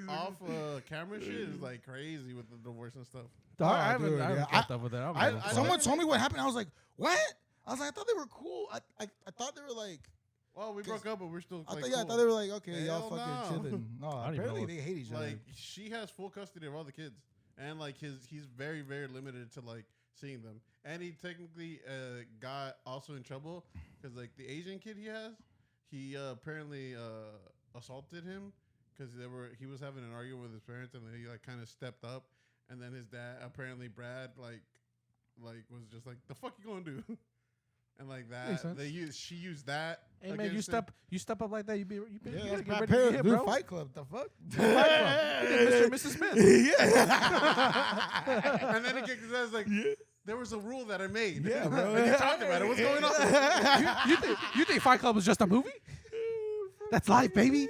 off camera shit is like crazy with the divorce and stuff. Dog, I dude, haven't yeah. kept up with that. Someone told me what happened. I was like, what? I was like, I thought they were cool. I thought they were like, Well, we broke up, but we're still. I Like, thought, yeah, I cool. thought they were like, okay, y'all Hell fucking no. chilling. No, don't even know apparently what- they hate each other. Like she has full custody of all the kids, and like he's very very limited to like seeing them, and he technically got also in trouble because like the Asian kid he apparently assaulted him because he was having an argument with his parents, and then he like kind of stepped up, and then his dad apparently Brad like was just like, the fuck you gonna do? And like Makes that, sense. she used that. Hey man, you step up like that, you yeah, gotta that's get my ready to parents get hit, do bro. Fight Club. The fuck? Mr. and Mrs. Smith. yeah. And then he kicked his ass like, there was a rule that I made. Yeah, bro. And you talked about it. What's going on? you think Fight Club was just a movie? That's life, baby.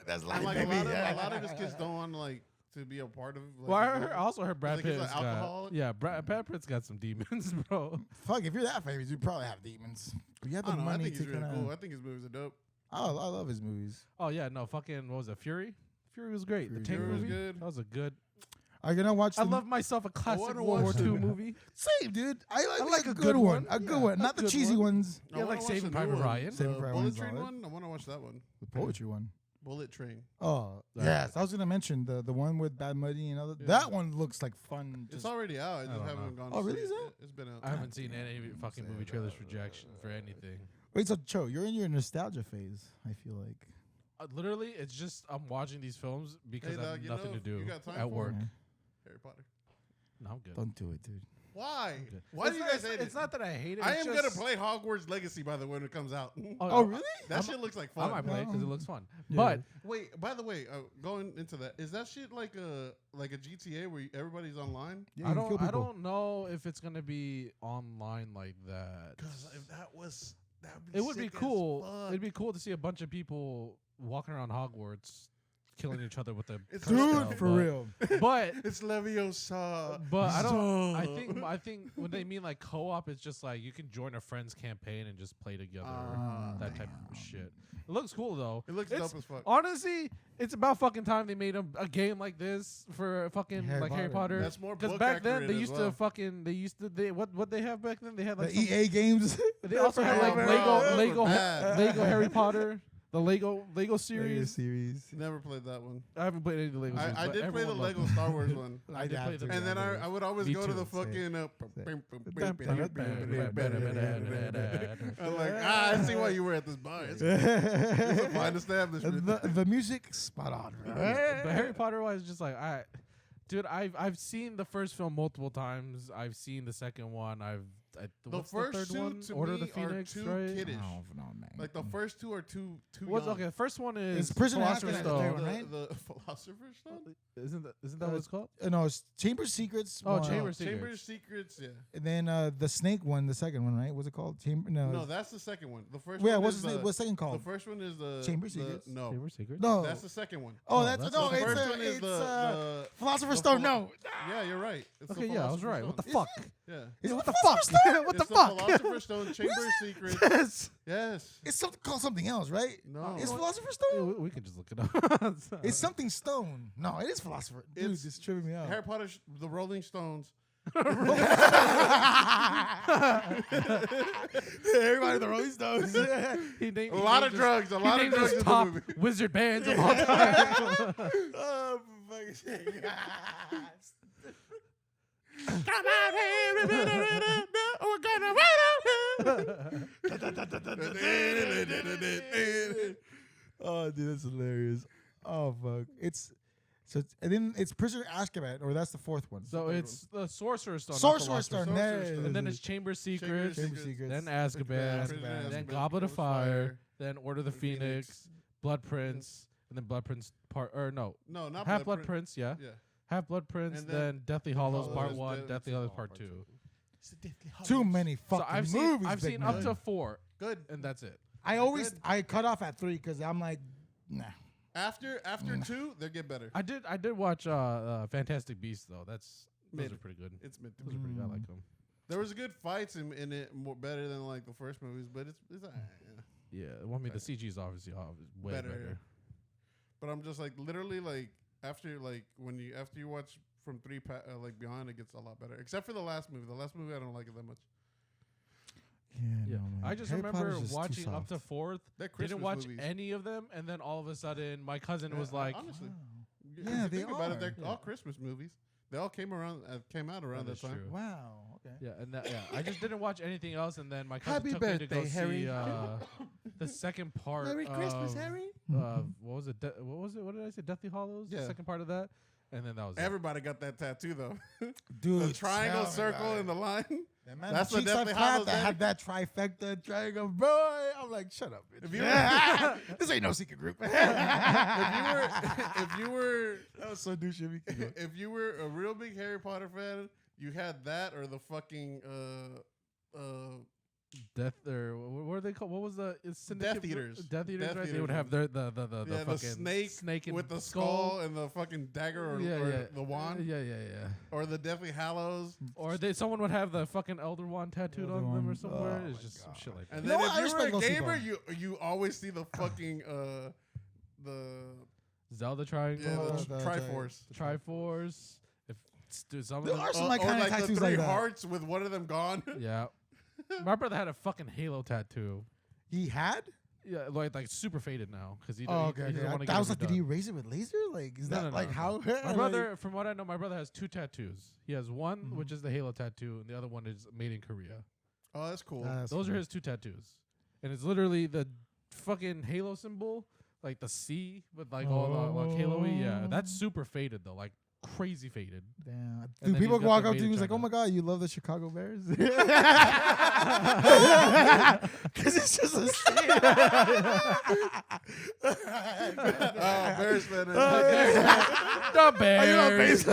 That's And like, like baby. a lot of his kids don't want like to be a part of. Like, Well, his I also heard Brad Like he's Pitt's an got, alcoholic? yeah, Brad Pitt's got some demons, bro. Fuck, if you're that famous, you probably have demons. You have I the don't know. I money think to he's really kind cool. I of. think his movies are dope. I love his movies. Oh yeah, no, fucking what was it? Fury? Fury was great. The tank Fury was movie. good. That was a good. Are you gonna watch? I the- love myself a classic wanna World War watch II the- movie. Same, dude. I like like a a good good one. one. A good Yeah, one, a not the good cheesy one. ones. I Yeah, wanna like watch Saving the new Private one. Ryan. The Saving Private Bullet Ryan's Train solid. one. I want to watch that one. The poetry one. Bullet Train. Oh, That- yes. I was gonna mention the one with Bad Muddy and other. Yeah. That one looks like fun. It's Just, already out. I just don't haven't gone. Oh, to really? see Is it. it? It's been out. I haven't seen any fucking say movie that. trailers for Jackson for anything. wait, so Cho, you're in your nostalgia phase. I feel like. Literally, it's just I'm watching these films because Hey, I have dog, you nothing know, to do you got time at for work. Yeah. Harry Potter. No, I'm good. Don't do it, dude. Why? good. Why do you guys hate it? It's not that I hate it. I it's am gonna just- play Hogwarts Legacy by the way when it comes out. Oh, really? That shit looks like I fun. might play it because it No. looks fun. Yeah. But Wait, by the way, going into that, is that shit like a GTA where everybody's online? Yeah, I you kill don't. I people. don't know if it's gonna be online like that. Because if that was, that would be It would be sick as cool. fuck. It'd be cool to see a bunch of people walking around Hogwarts, killing each other with a It's curse Dude, spell, Dude, for but- real. But It's Leviosa. but I don't. So- I think when they mean like co-op, it's just like you can join a friend's campaign and just play together. That type of shit. It looks cool though. It looks It's- dope as fuck. Honestly, it's about fucking time they made a game like this for fucking Harry Potter. That's more Because book back then accurate they as used well. to fucking they what they have back then they had like The EA games. they also had like Bro, Lego bad. Lego Harry Potter, the Lego series. series. Never played that one. I haven't played any of the Lego series. I but did play the everyone loved Lego Star Wars one. I did play the And then I would always Me go to the too. fucking. them. I'm like, I see why you were at this bar. It's a fine establishment. the music spot on. But Harry Potter wise, just like dude, I've seen the first film multiple times. I've seen the second one. What's first the third two one? to Order me of the are Phoenix, too right? kiddish. No, man. Like the first two are too What's young. okay? The first one is It's Prisoner Philosopher's Azkaban, the third Stone. one, right? The Philosopher's Stone? Isn't that what it's called? No, it's Chamber Secrets. Oh, one. Chamber Chamber Secrets. Secrets, yeah. And then the Snake one, the second one, right? What's it called? Chamber. No, that's the second one. The first yeah. one What's is the the, what's second the called? first one is the Chamber the- Secrets? No, Chamber Secrets. No. that's the second one. Oh, Oh, that's that's no. the It's first one is it's the Philosopher's the Stone. philo- No. Yeah, you're right. It's the Okay, yeah, I was Philosopher's right. What the Stone. fuck? Yeah. Is it What the the fuck? fuck? What It's the fuck? Philosopher's Stone, Chamber Secrets. Yes. Yes. It's something called something else, right? No. It's Philosopher's Yeah, Stone. we can just look it up. It's something stone. No, it is Philosopher. Dude, It's it's tripping me out. Harry Potter, the Rolling Stones. Everybody, the Rolling Stones. He named, A lot of drugs. A lot of drugs in the top movie. wizard bands of all time. Oh, for fuck's sake. Come out here, we're gonna Oh, dude, that's hilarious. Oh fuck! And then it's Prisoner Azkaban, or that's the fourth one. So it's the Sorcerer's Stone. Sorcerer's Stone. And then it's Chamber of Secrets. Chamber of Secrets. Then Azkaban. Azkaban. Then Goblet of Fire. Then Order of the Phoenix. Blood Prince. And then Blood Prince No, not Half Blood Prince. Yeah. Half Blood Prince. And then Deathly Hallows Part Hallows, 1. Deathly Hallows Part 2. Too many fucking movies. I've seen up to 4. Good. And that's it. I cut off at 3 because I'm like, nah. After 2, they get better. I did watch Fantastic Beasts though. Those are pretty good. It's mid. Those are pretty good. I like them. There was good fights in it, more better than like the first movies, but it's yeah. The CG is obviously way better. But I'm just like literally like after you watch from 3 like beyond, it gets a lot better. Except for the last movie. The last movie I don't like it that much. Yeah. No, man. I just Harry remember Potter's just watching too up to soft. 4th. Didn't watch any of them, and then all of a sudden, my cousin was like, honestly, Yeah, they think about it, are. they're all Christmas movies. They all came out around that time. true. Wow. Okay. Yeah, and I just didn't watch anything else, and then my cousin Happy took me to go birthday, Harry. see the second part. Merry Christmas, of, Harry. What was it? What did I say? Deathly Hallows. Yeah. The second part of that, and then that was Everybody got that tattoo though. Dude, The triangle, tell me circle, about and the line. That man, That's the what cheeks I've Deathly clapped Hallows that did. had that trifecta triangle, boy. I'm like, shut up, bitch. If you were, This ain't no secret group. if you were, That was so douchey. if you were a real big Harry Potter fan, you had that or the fucking Death or what were they called? What was the syndicate? Death Eaters. Death Eaters, Death right? They Eaters. would have the the fucking snake and with the skull and the fucking dagger or the wand Yeah. or the Deathly Hallows. Or someone would have the fucking Elder Wand tattooed Elder on them or Wand. somewhere. Oh It's my just some God. shit like that. And You know then what? I if you were respect a those gamer, people. you always see the fucking the Zelda Triangle, the Triforce. Triforce. Dude, some of There them, are some Or like kind of like the tattoos 3 like that. hearts with one of them gone. yeah. My brother had a fucking Halo tattoo. He had? Yeah, like super faded now because he. Oh, he okay. doesn't wanna I get was it like, did redone. he erase it with laser? Like, is No, that no, like no. how? My brother, from what I know, my brother has 2 tattoos. He has one which is the Halo tattoo, and the other one is made in Korea. Oh, that's cool. Those are his 2 tattoos, and it's literally the fucking Halo symbol, like the C with like all the like Halo-y. Yeah, that's super faded though, like crazy faded. Damn. And Dude, then people he's got walk the up made to in me, he's like, China. "Oh my god, you love the Chicago Bears?" Because it's just a Bears fan. The Bears.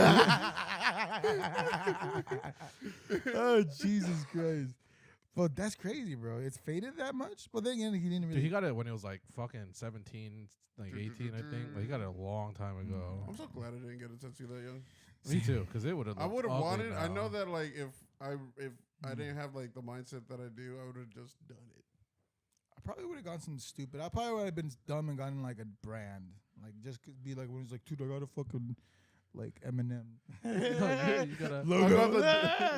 Oh Jesus Christ! But that's crazy, bro. It's faded that much. But then again, he didn't really. Dude, he got it when he was like fucking 17, like 18, I think. Like, he got it a long time ago. I'm so glad I didn't get a tattoo that young. Me too, because it would have. I would have wanted. I know now. that like if I didn't have like the mindset that I do, I would have just done it. I probably would have gone something stupid. I probably would have been dumb and gotten like a brand, like just could be like when he's like, "Dude, I got a fucking like Eminem you gotta. logo."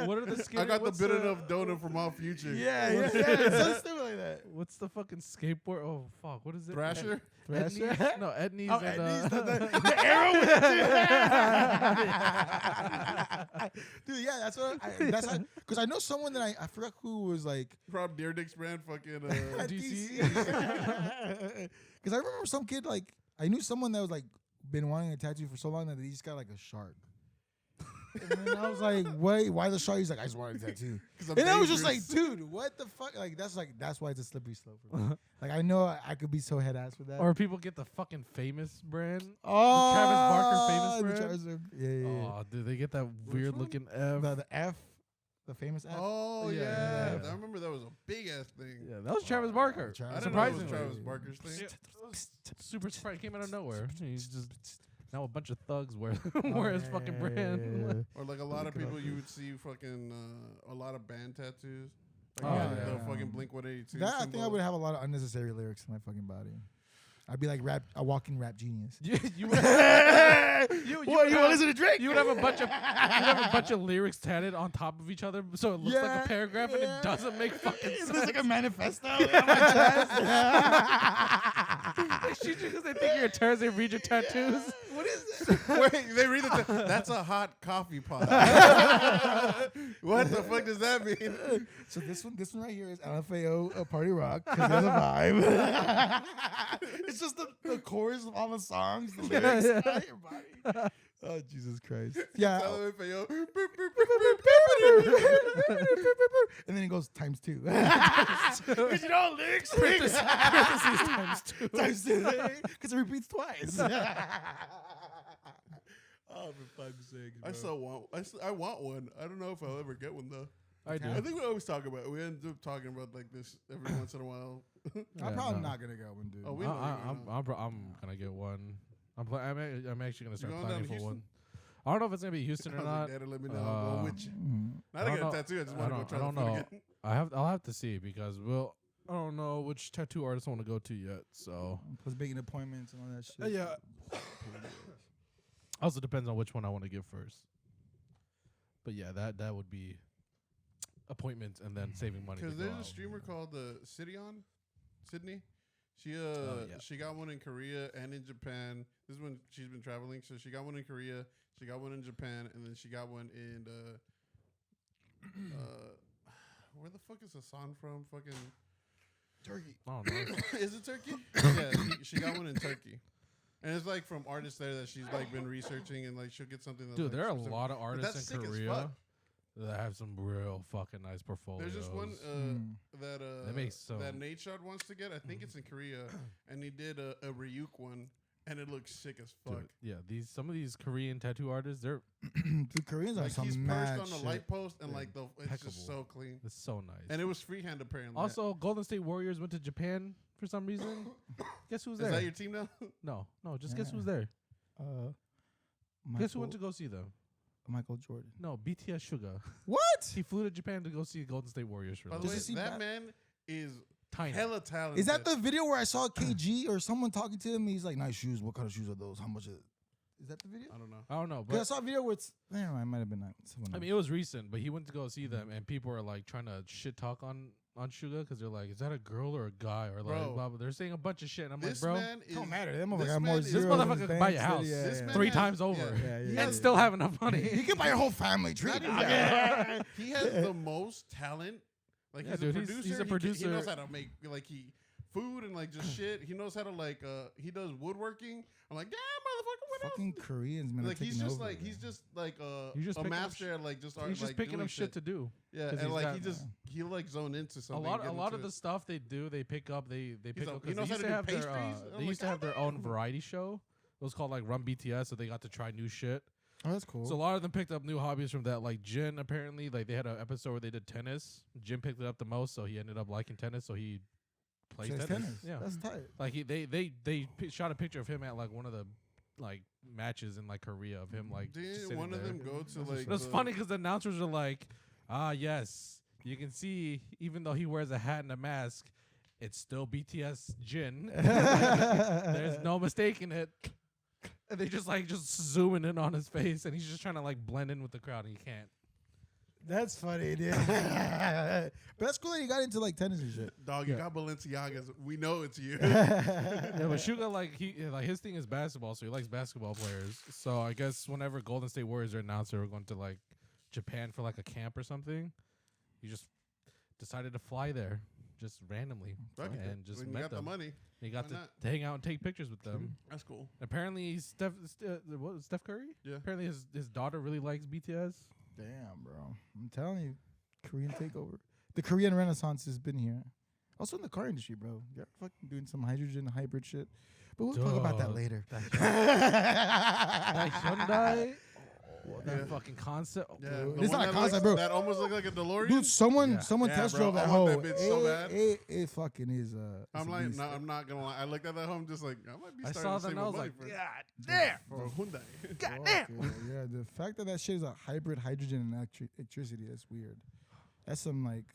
What are the I skate? got the what's bit enough donut from our future. Yeah, it's so stupid like that. What's the fucking skateboard? Oh fuck! What is it? Thrasher. Thrasher? No, Edney's. Oh, and, Edney's, the arrow with it. Dude, yeah, that's what. That's because I know someone that I forgot who was like Rob Deerdick's brand fucking DC. Because I remember some kid like I knew someone that was like been wanting a tattoo for so long that he just got like a shark. And then I was like, "Wait, why the shark?" He's like, "I just wanted a tattoo." And I was just like, "Dude, what the fuck?" Like that's why it's a slippery slope for me. Like I know I could be so head ass with that. Or people get the fucking famous brand. Oh, the Travis Barker famous the brand. Travis, yeah. Oh, dude, they get that weird looking F. The F, the famous F. Oh Yeah, yeah. yeah. I remember that was a big ass thing. Yeah, that was Travis Barker. Travis I didn't know it was Surprisingly, Travis Barker's thing. Yeah, that was super surprised. Came out of nowhere. He's just now a bunch of thugs wear wear his fucking brand. Or like a lot of Look it people, up. you would see fucking a lot of band tattoos. Oh, Like yeah. the fucking Blink-182. That I think I would have a lot of unnecessary lyrics in my fucking body. I'd be like a walking rap genius. You would You want to listen to Drake? You would have a bunch of lyrics tatted on top of each other, so it looks like a paragraph, and it doesn't make fucking It sense. looks like a manifesto on my chest. shoot you because they think you're a terrorist. They read your tattoos. What is it? Wait, they read it. That's a hot coffee pot. What the fuck does that mean? So this one right here is LFAO Party Rock because there's a vibe. It's just the chorus of all the songs, the lyrics. Everybody. Oh, Jesus Christ. Yeah. LFAO. And then it goes times 2. Because you know lyrics. Parentheses times 2. Times 2. Because it repeats twice. Oh, for fuck's sake, bro. I want one. I don't know if I'll ever get one though. I do. I think we always talk about it. We end up talking about like this every once in a while. I'm probably not going to get one, dude. Oh, we know I'm gonna get one. I'm actually gonna start going planning down to for one. Houston? I don't know if it's gonna be Houston or not. Daddy, let me know. I'll go with you. Not to I get a don't tattoo. I just want to go try I to don't fit know. again. I'll have to see because I don't know which tattoo artist I want to go to yet. So Plus making appointments and all that shit. yeah. Also depends on which one I want to get first. But yeah, that would be appointments and then saving money. Because there's a streamer called Sydney. She got one in Korea and in Japan. This is when she's been traveling. So she got one in Korea, she got one in Japan, and then she got one in where the fuck is Hassan from? Fucking Turkey. I don't know. Is it Turkey? Yeah, she got one in Turkey. And it's like from artists there that she's like been researching, and like she'll get something that's Dude, like there are a specific. lot of But that's artists in sick as Korea fuck. that have some real fucking nice portfolios. There's just one That makes some- that Nate Shard wants to get. I think it's in Korea, and he did a Ryuk one, and it looks sick as fuck. Dude, yeah, some of these Korean tattoo artists, they're The Koreans are Like some he's mad perched on the shit. light post, and like it's Impeccable. just so clean. it's so nice. And it was freehand apparently. Also, Golden State Warriors went to Japan for some reason. Guess who's is there? that your team now? No, just guess Yeah. who's there. Guess who went to Michael- go see them? Michael Jordan. No, BTS Suga. What? He flew to Japan to go see Golden State Warriors for By the Does way, he see that that? man is tiny. hella talented. Is that the video where I saw KG or someone talking to him? He's like, nice shoes. What kind of shoes are those? How much is it? Is that the video? I don't know. I don't know, Because I but saw a video where it's, never mind, it might have been someone I else. mean, it was recent. But he went to go see them, and people are like trying to shit talk on Suga because they're like, is that a girl or a guy or like Bro. blah, blah. They're saying a bunch of shit, and I'm This like, bro, man is Don't matter. That this motherfucker got man more is- zeros. This in motherfucker his could buy bank your steady. house. Yeah, This yeah. man 3 has- times over, Yeah, yeah, and yeah. still have enough money. You can buy your whole family tree. Not even Yeah. that. He has the most talent. Like Yeah, he's dude, a he's producer. a producer. He knows how to make like food and like just shit. He knows how to like he does woodworking. I'm like, yeah, motherfucker, what Fucking else? Koreans, man. Like he's just over, like man. he's just like He's just a picking up master at like just art. He's just like, picking doing up shit to do. Yeah, 'cause and he's like got- he'll like zone into A something. lot get of into the it. stuff they do, they pick up. They pick up. he 'Cause knows they how used to to do have their pastries. I'm they like, used to have their own goddamn. variety show. It was called like Run BTS, so they got to try new shit. Oh, that's cool. So a lot of them picked up new hobbies from that. Like Jin, apparently, like they had an episode where they did tennis. Jin picked it up the most, so he ended up liking tennis. So he plays Says tennis. Yeah, That's tight. like they shot a picture of him at like one of the like matches in like Korea of him like. just Didn't sitting one of there. them go to That's like? It was funny because the announcers are like, yes, you can see even though he wears a hat and a mask, it's still BTS Jin. There's no mistaking it. And they just zooming in on his face, and he's just trying to like blend in with the crowd, and he can't. That's funny, dude. But that's cool that you got into like tennis and shit. Dog, you Yeah. got Balenciagas. We know it's you. Yeah, but Suga like his thing is basketball, so he likes basketball players. So I guess whenever Golden State Warriors are announced they were going to like Japan for like a camp or something, he just decided to fly there just randomly Fuck it. and just When you met got the them. money. He got why to not? hang out and take pictures with them. That's cool. Apparently, Steph Curry. Yeah. Apparently, his daughter really likes BTS. Damn, bro. I'm telling you, Korean takeover. The Korean Renaissance has been here. Also in the car industry, bro. They're fucking doing some hydrogen hybrid shit. But we'll talk about that Dog. later. That Hyundai, that Yeah. fucking concept. Yeah, dude. the It's one not a that concept, looks- bro. That almost looked like a DeLorean. Dude, someone Yeah. test bro, drove that I want hoe. that bitch so bad. It fucking is. I'm it's a like, beast. no, I'm not gonna lie. I looked at that home just like I might be I starting saw to that save and I my was money like, for, God damn. for a Hyundai. Fuck yeah, yeah, the fact that shit is a hybrid hydrogen and electricity, that's weird. That's some like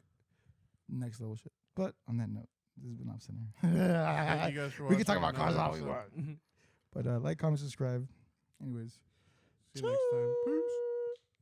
next level shit. But on that note, this has been Off Center. Thank you guys for We can watching talk about cars another all we episode. want. But like, comment, subscribe. Anyways. See you next time. Peace.